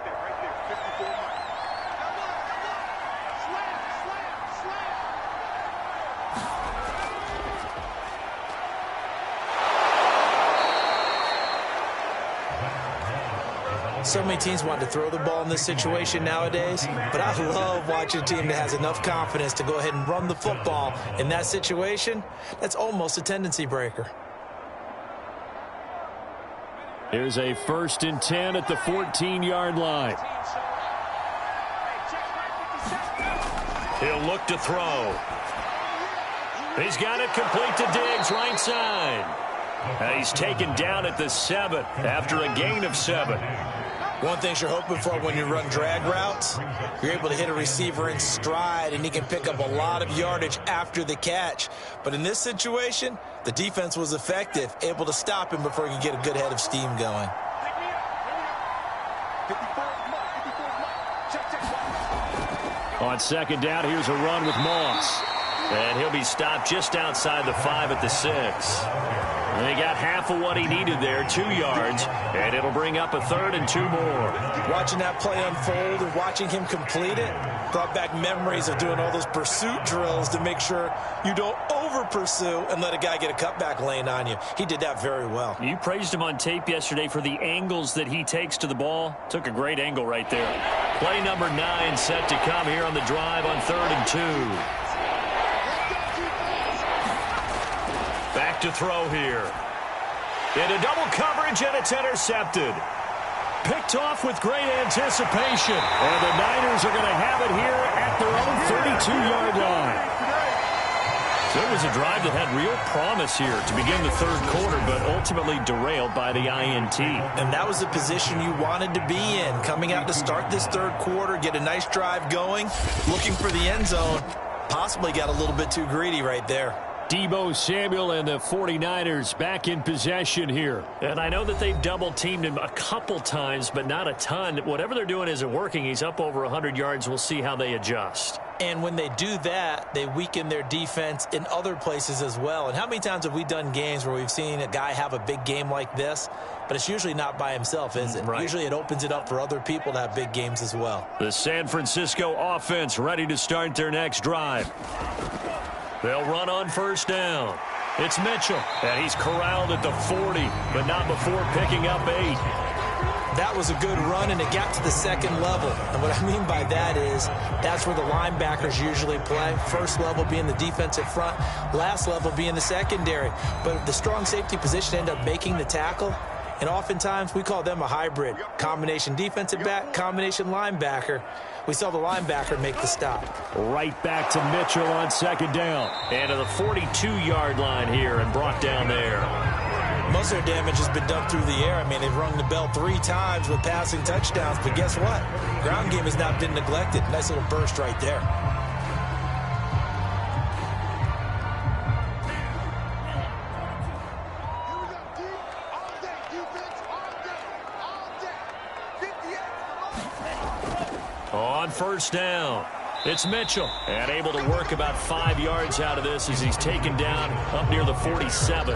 So many teams want to throw the ball in this situation nowadays, but I love watching a team that has enough confidence to go ahead and run the football in that situation. That's almost a tendency breaker. Here's a 1st and 10 at the 14-yard line. He'll look to throw. He's got it complete to Diggs, right side. And he's taken down at the 7 after a gain of 7. One thing you're hoping for when you run drag routes, you're able to hit a receiver in stride, and he can pick up a lot of yardage after the catch. But in this situation, the defense was effective, able to stop him before he could get a good head of steam going. On second down, here's a run with Moss. And he'll be stopped just outside the 5 at the 6. And he got half of what he needed there, 2 yards, and it'll bring up a 3rd and 2 more. Watching that play unfold and watching him complete it brought back memories of doing all those pursuit drills to make sure you don't over-pursue and let a guy get a cutback lane on you. He did that very well. You praised him on tape yesterday for the angles that he takes to the ball. Took a great angle right there. Play number 9 set to come here on the drive on 3rd and 2. Back to throw here. Into double coverage, and it's intercepted. Picked off with great anticipation. And the Niners are going to have it here at their own 32-yard line. So it was a drive that had real promise here to begin the 3rd quarter, but ultimately derailed by the INT. And that was the position you wanted to be in. Coming out to start this 3rd quarter, get a nice drive going, looking for the end zone. Possibly got a little bit too greedy right there. Deebo Samuel and the 49ers back in possession here. And I know that they've double-teamed him a couple times, but not a ton. Whatever they're doing isn't working. He's up over 100 yards. We'll see how they adjust. And when they do that, they weaken their defense in other places as well. And how many times have we done games where we've seen a guy have a big game like this, but it's usually not by himself, is it? Right. Usually it opens it up for other people to have big games as well. The San Francisco offense ready to start their next drive. They'll run on 1st down. It's Mitchell, and he's corralled at the 40, but not before picking up 8. That was a good run, and it got to the 2nd level. And what I mean by that is that's where the linebackers usually play. 1st level being the defensive front, last level being the secondary. But the strong safety position ended up making the tackle. And oftentimes we call them a hybrid. Combination defensive back, combination linebacker. We saw the linebacker make the stop. Right back to Mitchell on 2nd down. And to the 42-yard line here and brought down there. Most of their damage has been done through the air. I mean, they've rung the bell 3 times with passing touchdowns. But guess what? Ground game has not been neglected. Nice little burst right there. On 1st down, it's Mitchell, and able to work about 5 yards out of this as he's taken down up near the 47.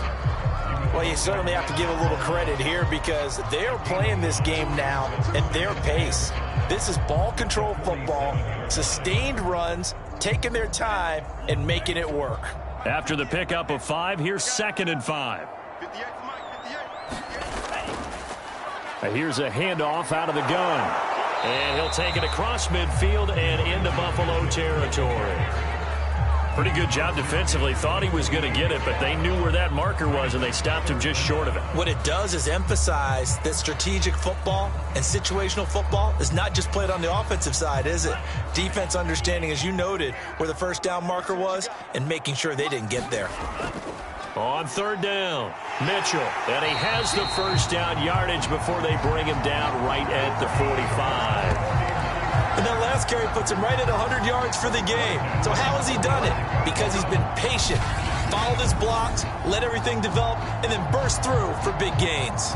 Well, you certainly have to give a little credit here because they're playing this game now at their pace. This is ball control football, sustained runs, taking their time, and making it work. After the pickup of 5, here's 2nd and 5. Here's a handoff out of the gun. And he'll take it across midfield and into Buffalo territory. Pretty good job defensively. Thought he was going to get it, but they knew where that marker was, and they stopped him just short of it. What it does is emphasize that strategic football and situational football is not just played on the offensive side, is it? Defense understanding, as you noted, where the 1st down marker was and making sure they didn't get there. On 3rd down, Mitchell, and he has the 1st down yardage before they bring him down right at the 45. And that last carry puts him right at 100 yards for the game. So how has he done it? Because he's been patient, followed his blocks, let everything develop, and then burst through for big gains.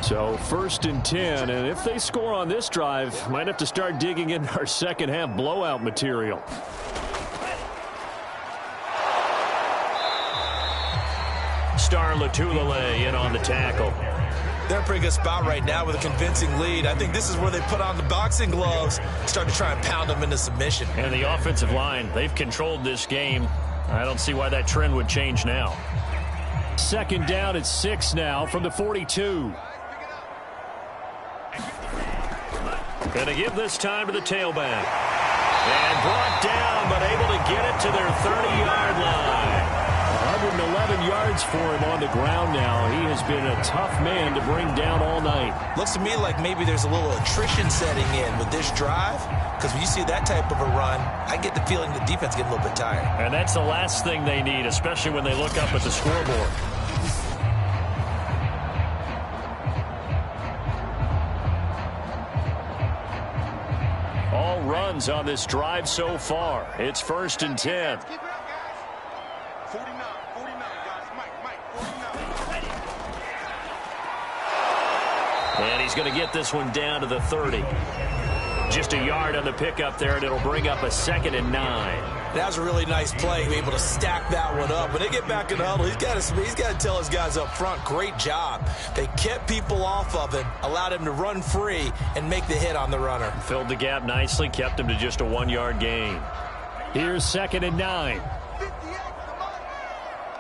So 1st and 10, and if they score on this drive, might have to start digging in our 2nd half blowout material. Star Latulele in on the tackle. They're in a pretty good spot right now with a convincing lead. I think this is where they put on the boxing gloves, start to try and pound them into submission. And the offensive line, they've controlled this game. I don't see why that trend would change now. 2nd down at 6 now from the 42. Going to give this time to the tailback. And brought down, but able to get it to their 30-yard line. 111 yards for him on the ground now. He has been a tough man to bring down all night. Looks to me like maybe there's a little attrition setting in with this drive, because when you see that type of a run, I get the feeling the defense getting a little bit tired. And that's the last thing they need, especially when they look up at the scoreboard. yards on this drive so far. It's 1st and 10. Keep it up, guys. 49, guys. Mike, 49. And he's going to get this one down to the 30. Just a yard on the pickup there, and it'll bring up a 2nd and 9. That was a really nice play, able to stack that one up. When they get back in the huddle, he's got to tell his guys up front, great job. They kept people off of him, allowed him to run free and make the hit on the runner. Filled the gap nicely, kept him to just a 1-yard gain. Here's 2nd and 9. 58, come on.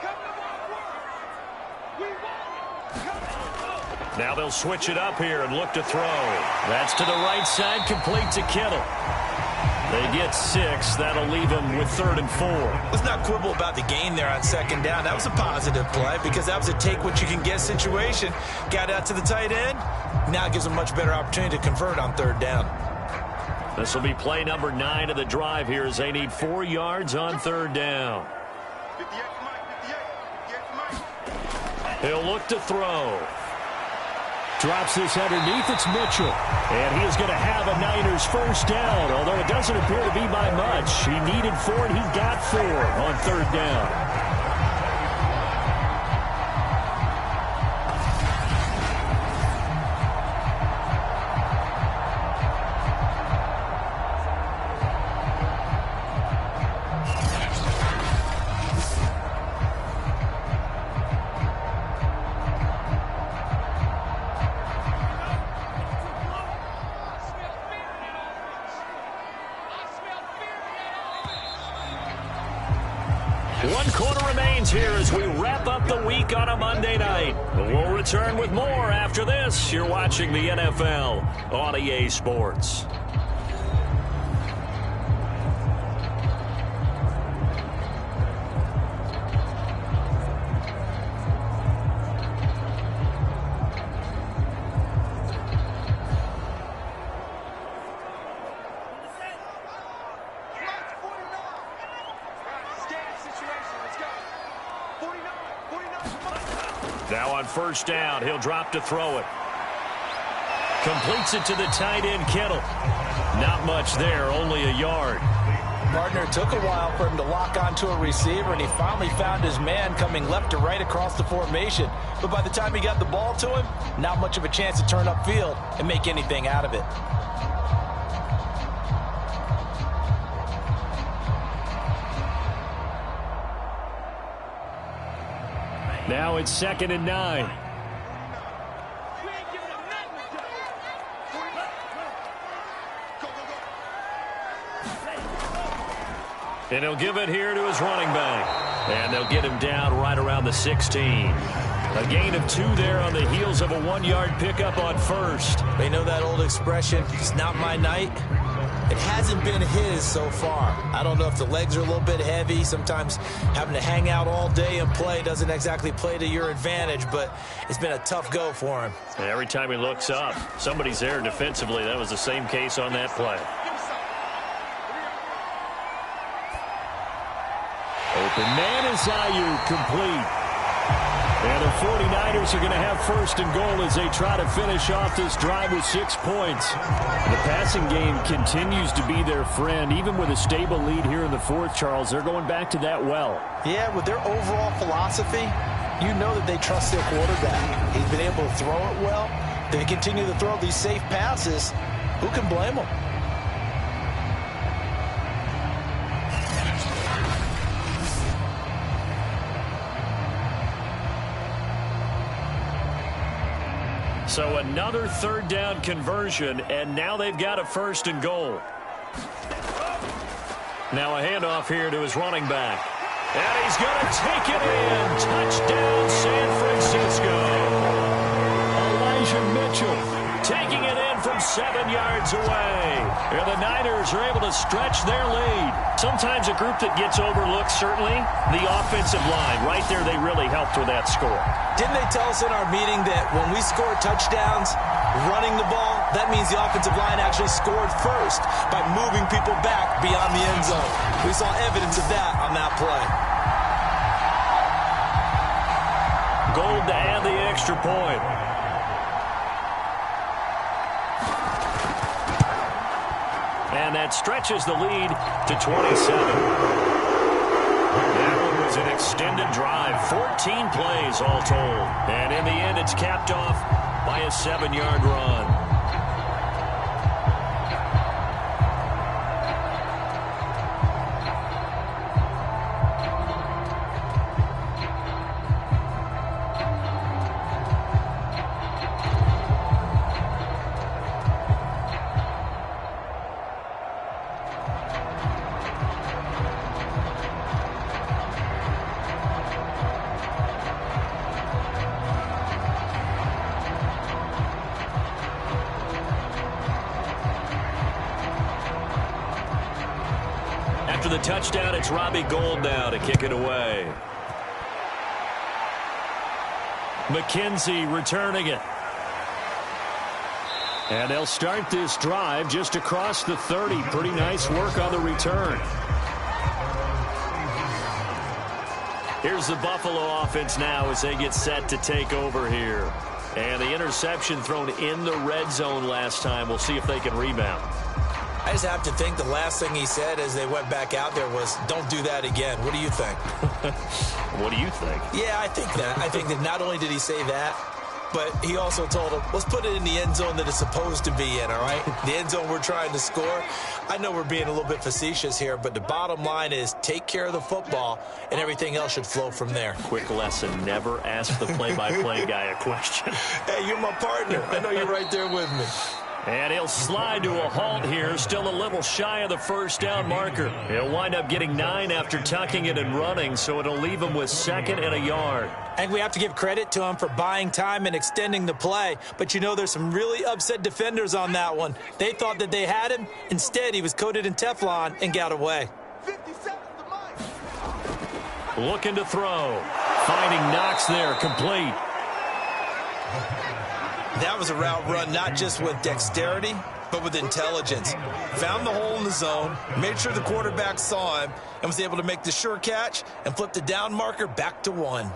Come to work. We won. Now they'll switch it up here and look to throw. That's to the right side, complete to Kittle. They get 6. That'll leave them with 3rd and 4. Let's not quibble about the gain there on 2nd down. That was a positive play because that was a take-what-you-can-get situation. Got out to the tight end. Now it gives them a much better opportunity to convert on 3rd down. This will be play number 9 of the drive here as they need 4 yards on 3rd down. 58 for Mike. 58 for Mike. He'll look to throw. Drops this underneath. It's Mitchell. And he is going to have a Niners 1st down, although it doesn't appear to be by much. He needed 4, and he got 4 on 3rd down. One quarter remains here as we wrap up the week on a Monday night. We'll return with more after this. You're watching the NFL on EA Sports. Now on 1st down, he'll drop to throw it. Completes it to the tight end, Kittle. Not much there, only a yard. Partner, it took a while for him to lock onto a receiver, and he finally found his man coming left to right across the formation. But by the time he got the ball to him, not much of a chance to turn upfield and make anything out of it. Now it's 2nd and 9. And he'll give it here to his running back. And they'll get him down right around the 16. A gain of 2 there on the heels of a 1-yard pickup on 1st. They know that old expression, it's not my night. It hasn't been his so far. I don't know if the legs are a little bit heavy. Sometimes having to hang out all day and play doesn't exactly play to your advantage, but it's been a tough go for him. And every time he looks up, somebody's there defensively. That was the same case on that play. Open man is Ayuk, complete. And the 49ers are going to have 1st and goal as they try to finish off this drive with 6 points. The passing game continues to be their friend. Even with a stable lead here in the 4th, Charles, they're going back to that well. Yeah, with their overall philosophy, you know that they trust their quarterback. He's been able to throw it well. They continue to throw these safe passes. Who can blame them? So another 3rd down conversion, and now they've got a 1st and goal. Now a handoff here to his running back. And he's going to take it in. Touchdown, San Francisco. Elijah Mitchell taking it in from 7 yards away. And the Niners are able to stretch their lead. Sometimes a group that gets overlooked, certainly, the offensive line. Right there, they really helped with that score. Didn't they tell us in our meeting that when we score touchdowns running the ball, that means the offensive line actually scored first by moving people back beyond the end zone? We saw evidence of that on that play. Gold to add the extra point. And that stretches the lead to 27. That one was an extended drive, 14 plays all told. And in the end, it's capped off by a 7-yard run. After the touchdown, it's Robbie Gould now to kick it away. McKenzie returning it. And they'll start this drive just across the 30. Pretty nice work on the return. Here's the Buffalo offense now as they get set to take over here. And the interception thrown in the red zone last time. We'll see if they can rebound. I just have to think the last thing he said as they went back out there was, don't do that again. What do you think? What do you think? Yeah, I think that. I think that not only did he say that, but he also told him, let's put it in the end zone that it's supposed to be in, all right? The end zone we're trying to score. I know we're being a little bit facetious here, but the bottom line is take care of the football, and everything else should flow from there. Quick lesson, never ask the play-by-play guy a question. Hey, you're my partner. I know you're right there with me. And he'll slide to a halt here, still a little shy of the first down marker. He'll wind up getting 9 after tucking it and running, so it'll leave him with 2nd and a yard. I think we have to give credit to him for buying time and extending the play. But, you know, there's some really upset defenders on that one. They thought that they had him. Instead, he was coated in Teflon and got away. 57 to Mike. Looking to throw. Finding Knox there, complete. That was a route run not just with dexterity, but with intelligence. Found the hole in the zone, made sure the quarterback saw him, and was able to make the sure catch and flip the down marker back to 1. Here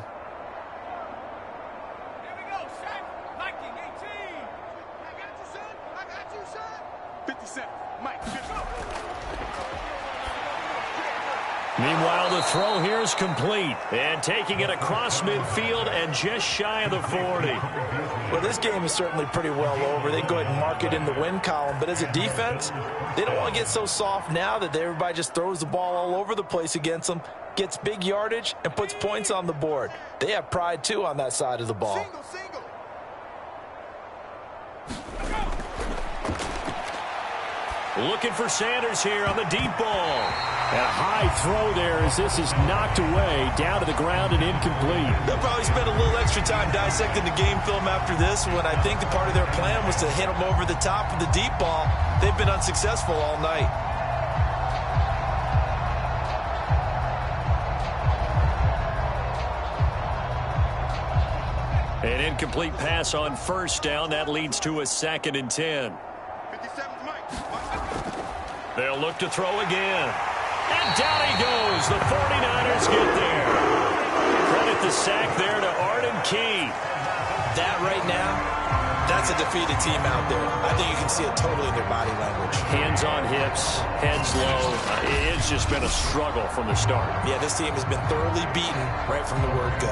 we go, Shaq. Viking 18. I got you, son. I got you, son. 57. Mike, good go. Meanwhile, the throw here is complete. And taking it across midfield and just shy of the 40. Well, this game is certainly pretty well over. They go ahead and mark it in the win column. But as a defense, they don't want to get so soft now that everybody just throws the ball all over the place against them, gets big yardage, and puts points on the board. They have pride, too, on that side of the ball. Single. Looking for Sanders here on the deep ball. And a high throw there as this is knocked away, down to the ground and incomplete. They'll probably spend a little extra time dissecting the game film after this one. I think the part of their plan was to hit them over the top of the deep ball. They've been unsuccessful all night. An incomplete pass on first down. That leads to a 2nd and 10. 57 to Mike. They'll look to throw again. And down he goes. The 49ers get there. Credit the sack there to Arden Key. That right now, that's a defeated team out there. I think you can see it totally in their body language. Hands on hips, heads low. It's just been a struggle from the start. Yeah, this team has been thoroughly beaten right from the word go.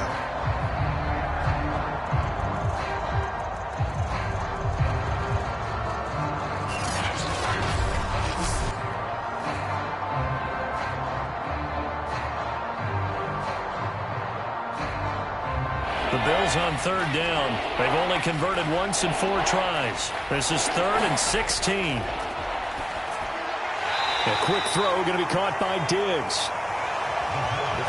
The Bills on 3rd down. They've only converted once in 4 tries. This is 3rd and 16. A quick throw going to be caught by Diggs.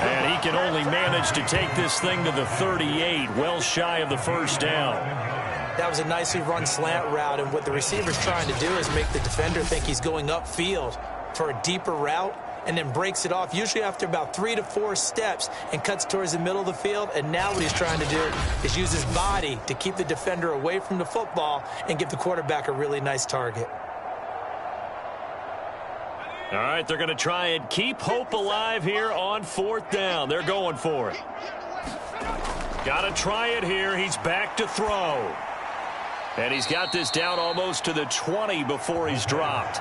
And he can only manage to take this thing to the 38, well shy of the first down. That was a nicely run slant route, and what the receiver's trying to do is make the defender think he's going upfield for a deeper route, and then breaks it off, usually after about 3 to 4 steps, and cuts towards the middle of the field. And now what he's trying to do is use his body to keep the defender away from the football and give the quarterback a really nice target. All right, they're going to try and keep hope alive here on 4th down. They're going for it. Got to try it here. He's back to throw. And he's got this down almost to the 20 before he's dropped.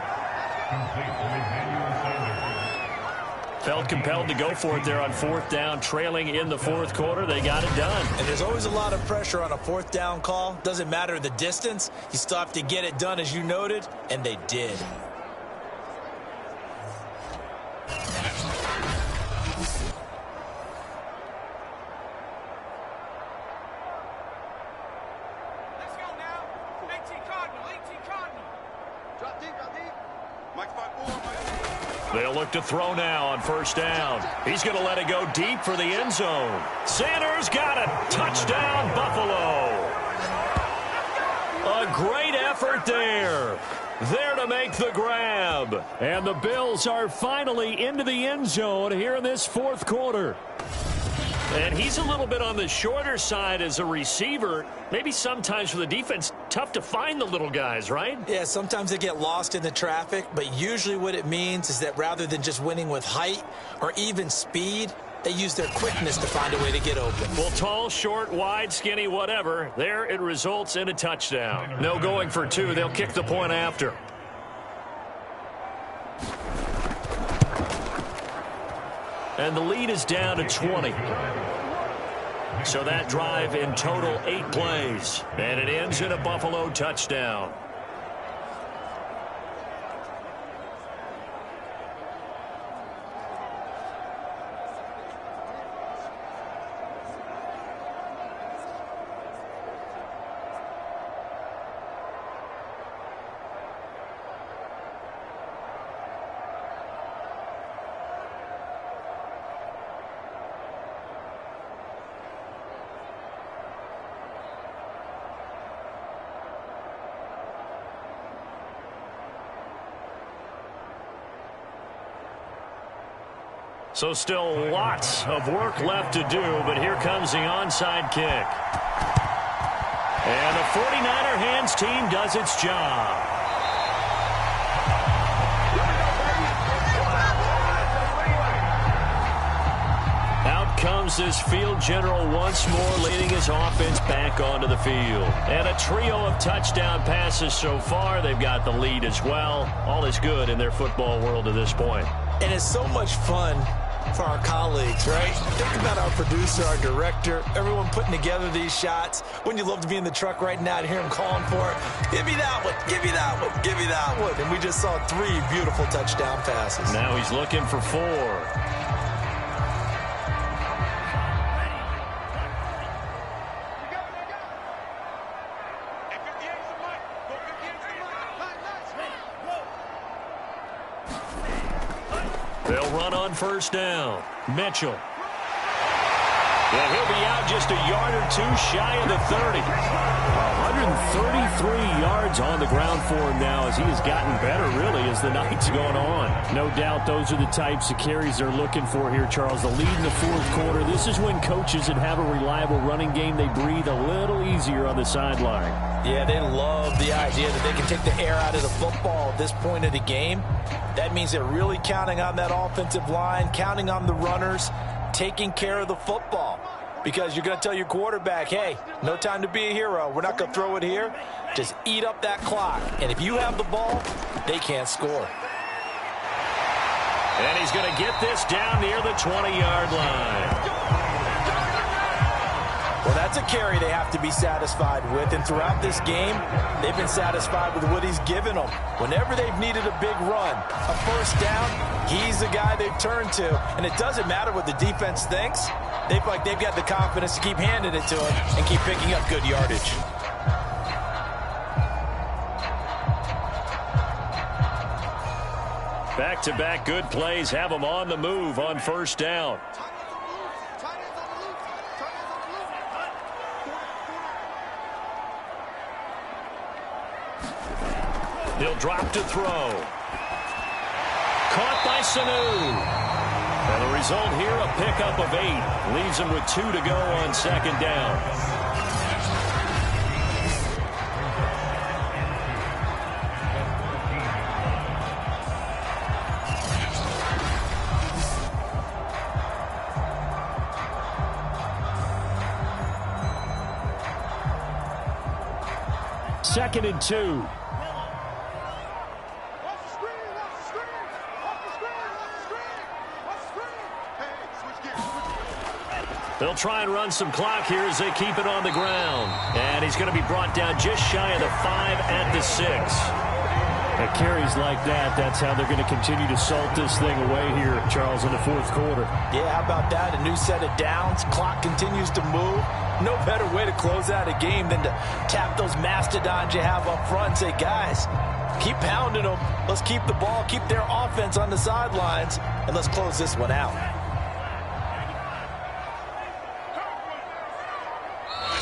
Felt compelled to go for it there on 4th down, trailing in the 4th quarter. They got it done. And there's always a lot of pressure on a 4th down call. Doesn't matter the distance. You still have to get it done, as you noted, and they did. Let's go now. 18 Cardinal, 18 Cardinal. Drop deep, drop deep. Mike 5-4, Mike. They'll look to throw now on 1st down. He's going to let it go deep for the end zone. Sanders got it. Touchdown, Buffalo. A great effort there. There to make the grab. And the Bills are finally into the end zone here in this 4th quarter. And he's a little bit on the shorter side as a receiver. Maybe sometimes for the defense, tough to find the little guys, right? Yeah, sometimes they get lost in the traffic, but usually what it means is that rather than just winning with height or even speed, they use their quickness to find a way to get open. Well, tall, short, wide, skinny, whatever, there it results in a touchdown. No going for 2. They'll kick the point after. And the lead is down to 20. So that drive in total 8 plays. And it ends in a Buffalo touchdown. So still lots of work left to do, but here comes the onside kick. And the 49er hands team does its job. Out comes this field general once more, leading his offense back onto the field. And a trio of touchdown passes so far. They've got the lead as well. All is good in their football world at this point. And it's so much fun for our colleagues, right? Think about our producer, our director, everyone putting together these shots. Wouldn't you love to be in the truck right now to hear him calling for it? Give me that one, give me that one, give me that one. And we just saw 3 beautiful touchdown passes. Now he's looking for 4. They'll run on 1st down. Mitchell. And he'll be out just a yard or 2 shy of the 30. 133 yards on the ground for him now as he has gotten better, really, as the night's going on. No doubt those are the types of carries they're looking for here, Charles. The lead in the 4th quarter. This is when coaches that have a reliable running game, they breathe a little easier on the sideline. Yeah, they love the idea that they can take the air out of the football at this point of the game. That means they're really counting on that offensive line, counting on the runners, taking care of the football. Because you're going to tell your quarterback, hey, no time to be a hero. We're not going to throw it here. Just eat up that clock. And if you have the ball, they can't score. And he's going to get this down near the 20-yard line. Well, that's a carry they have to be satisfied with. And throughout this game, they've been satisfied with what he's given them. Whenever they've needed a big run, a 1st down, he's the guy they've turned to. And it doesn't matter what the defense thinks. They feel like they've got the confidence to keep handing it to him and keep picking up good yardage. Back-to-back good plays have them on the move on 1st down. He'll drop to throw. Caught by Sanu. And the result here, a pickup of 8. Leaves him with 2 to go on 2nd down. Second and 2. They'll try and run some clock here as they keep it on the ground. And he's going to be brought down just shy of the 5 at the 6. At carries like that, that's how they're going to continue to salt this thing away here, Charles, in the fourth quarter. Yeah, how about that? A new set of downs. Clock continues to move. No better way to close out a game than to tap those mastodons you have up front and say, guys, keep pounding them. Let's keep the ball, keep their offense on the sidelines, and let's close this one out.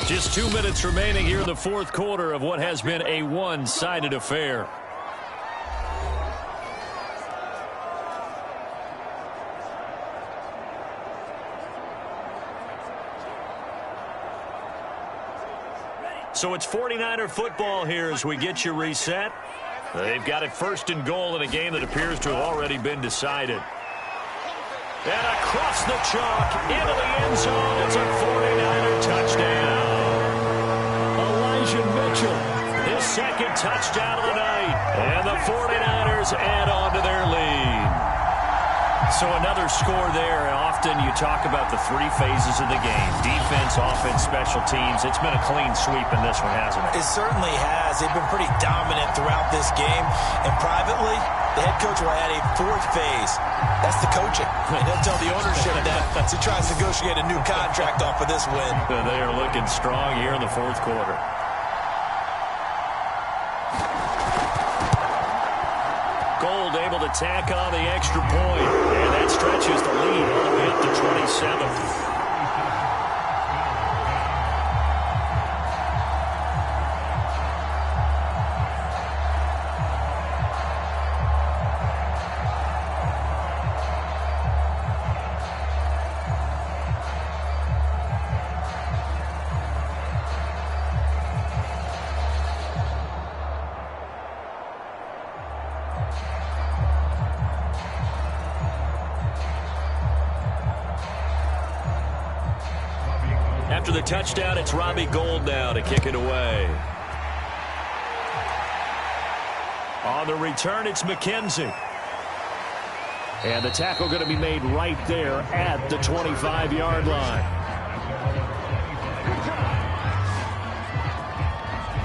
Just 2 minutes remaining here in the fourth quarter of what has been a one-sided affair. So it's 49er football here as we get you reset. They've got it first and goal in a game that appears to have already been decided. And across the chalk, into the end zone, it's a 49er touchdown. Mitchell, his second touchdown of the night. And the 49ers add on to their lead. So another score there. Often you talk about the three phases of the game. Defense, offense, special teams. It's been a clean sweep in this one, hasn't it? It certainly has. They've been pretty dominant throughout this game. And privately, the head coach will add a fourth phase. That's the coaching. And he'll tell the ownership that as he tries to negotiate a new contract off of this win. They are looking strong here in the fourth quarter. Gold able to tack on the extra point. And that stretches the lead all the way up to 27. After the touchdown, it's Robbie Gould now to kick it away. On the return, it's McKenzie. And the tackle going to be made right there at the 25-yard line.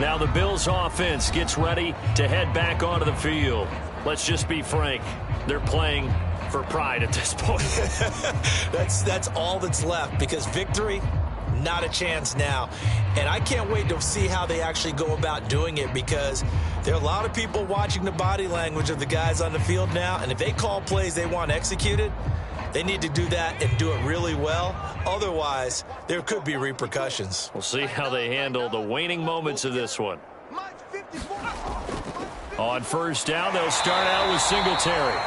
Now the Bills offense gets ready to head back onto the field. Let's just be frank. They're playing for pride at this point. That's all that's left, because victory, not a chance now. And I can't wait to see how they actually go about doing it, because there are a lot of people watching the body language of the guys on the field now, and if they call plays they want executed, they need to do that and do it really well. Otherwise, there could be repercussions. We'll see how they handle the waning moments of this one. On first down, they'll start out with Singletary.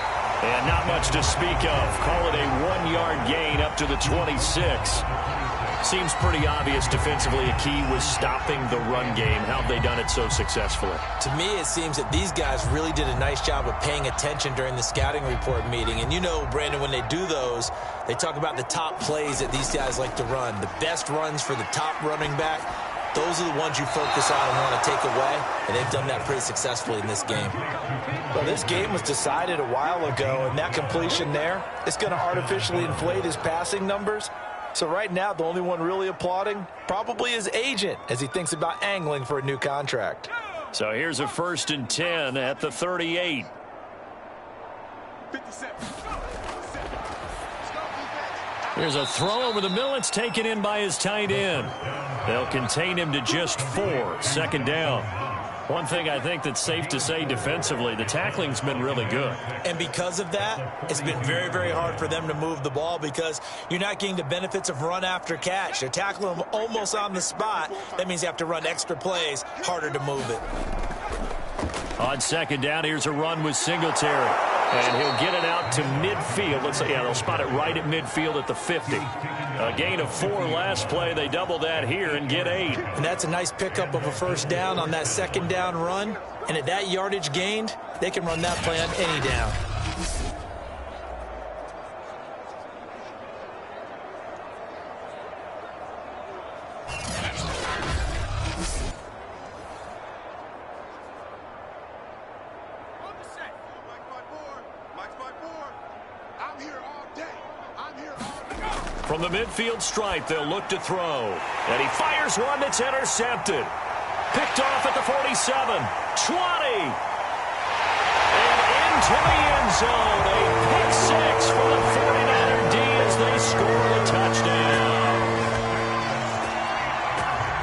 And not much to speak of. Call it a 1-yard gain up to the 26. Seems pretty obvious defensively a key was stopping the run game. How have they done it so successfully? To me, it seems that these guys really did a nice job of paying attention during the scouting report meeting. And you know, Brandon, when they do those, they talk about the top plays that these guys like to run. The best runs for the top running back, those are the ones you focus on and want to take away. And they've done that pretty successfully in this game. Well, this game was decided a while ago, and that completion there is going to artificially inflate his passing numbers. So right now, the only one really applauding probably his agent as he thinks about angling for a new contract. So here's a 1st and 10 at the 38. 57. Here's a throw over the middle. It's taken in by his tight end. They'll contain him to just 4. 2nd down. One thing I think that's safe to say defensively, the tackling's been really good. And because of that, it's been very, very hard for them to move the ball, because you're not getting the benefits of run after catch. They're tackling them almost on the spot. That means you have to run extra plays, harder to move it. On 2nd down, here's a run with Singletary. And he'll get it out to midfield. Let's say, yeah, they'll spot it right at midfield at the 50. A gain of 4 last play. They double that here and get 8. And that's a nice pickup of a 1st down on that 2nd down run. And at that yardage gained, they can run that play on any down. Mike's my board. I'm here all day. I'm here all day. From the midfield stripe, they'll look to throw. And he fires one that's intercepted. Picked off at the 47, 20. And into the end zone. A pick six for the 49er D as they score the touchdown.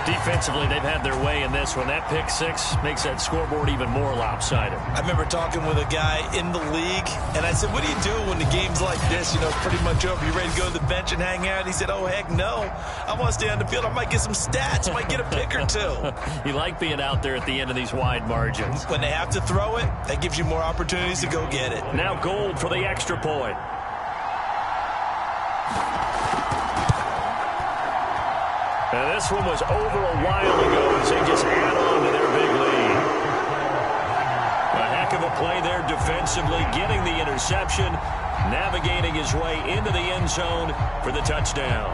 Defensively, they've had their way in this one. That pick six makes that scoreboard even more lopsided. I remember talking with a guy in the league, and I said, what do you do when the game's like this? You know, pretty much over. You ready to go to the bench and hang out? He said, oh, heck no. I want to stay on the field. I might get some stats. I might get a pick or two. You like being out there at the end of these wide margins. When they have to throw it, that gives you more opportunities to go get it. Now Gold for the extra point. And this one was over a while ago as they just add on to their big lead. A heck of a play there defensively, getting the interception, navigating his way into the end zone for the touchdown.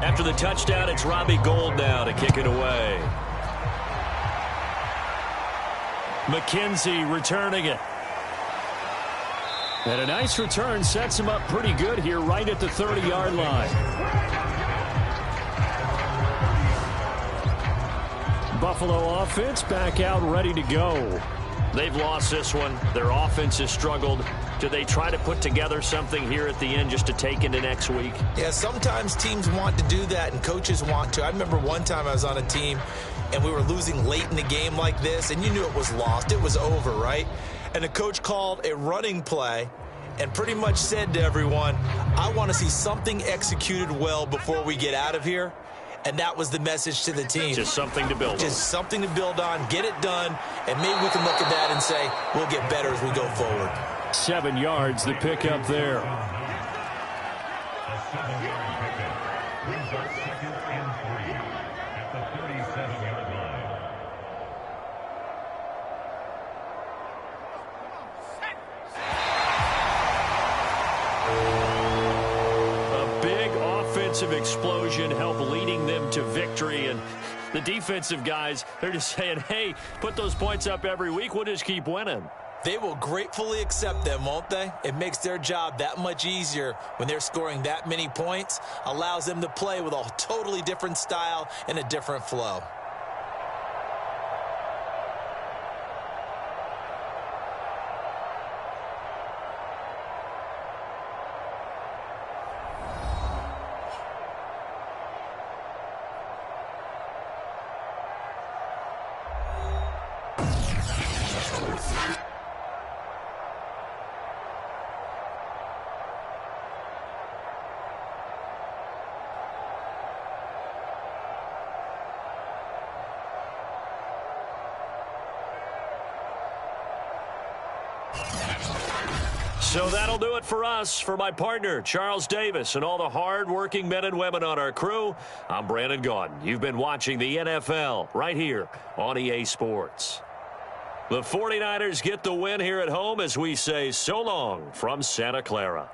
After the touchdown, it's Robbie Gould now to kick it away. McKenzie returning it. And a nice return sets him up pretty good here right at the 30-yard line. Buffalo offense back out ready to go. They've lost this one. Their offense has struggled. Do they try to put together something here at the end just to take into next week? Yeah, sometimes teams want to do that and coaches want to. I remember one time I was on a team and we were losing late in the game like this, and you knew it was lost. It was over, right? And the coach called a running play and pretty much said to everyone, I want to see something executed well before we get out of here. And that was the message to the team. Just something to build on. Just something to build on, get it done, and maybe we can look at that and say, we'll get better as we go forward. 7 yards, the pickup there. A big offensive explosion helped leading them to victory, and the defensive guys, they're just saying, hey, put those points up every week, we'll just keep winning. They will gratefully accept them, won't they? It makes their job that much easier when they're scoring that many points, allows them to play with a totally different style and a different flow. So that'll do it for us. For my partner, Charles Davis, and all the hard-working men and women on our crew, I'm Brandon Gaudin. You've been watching the NFL right here on EA Sports. The 49ers get the win here at home as we say so long from Santa Clara.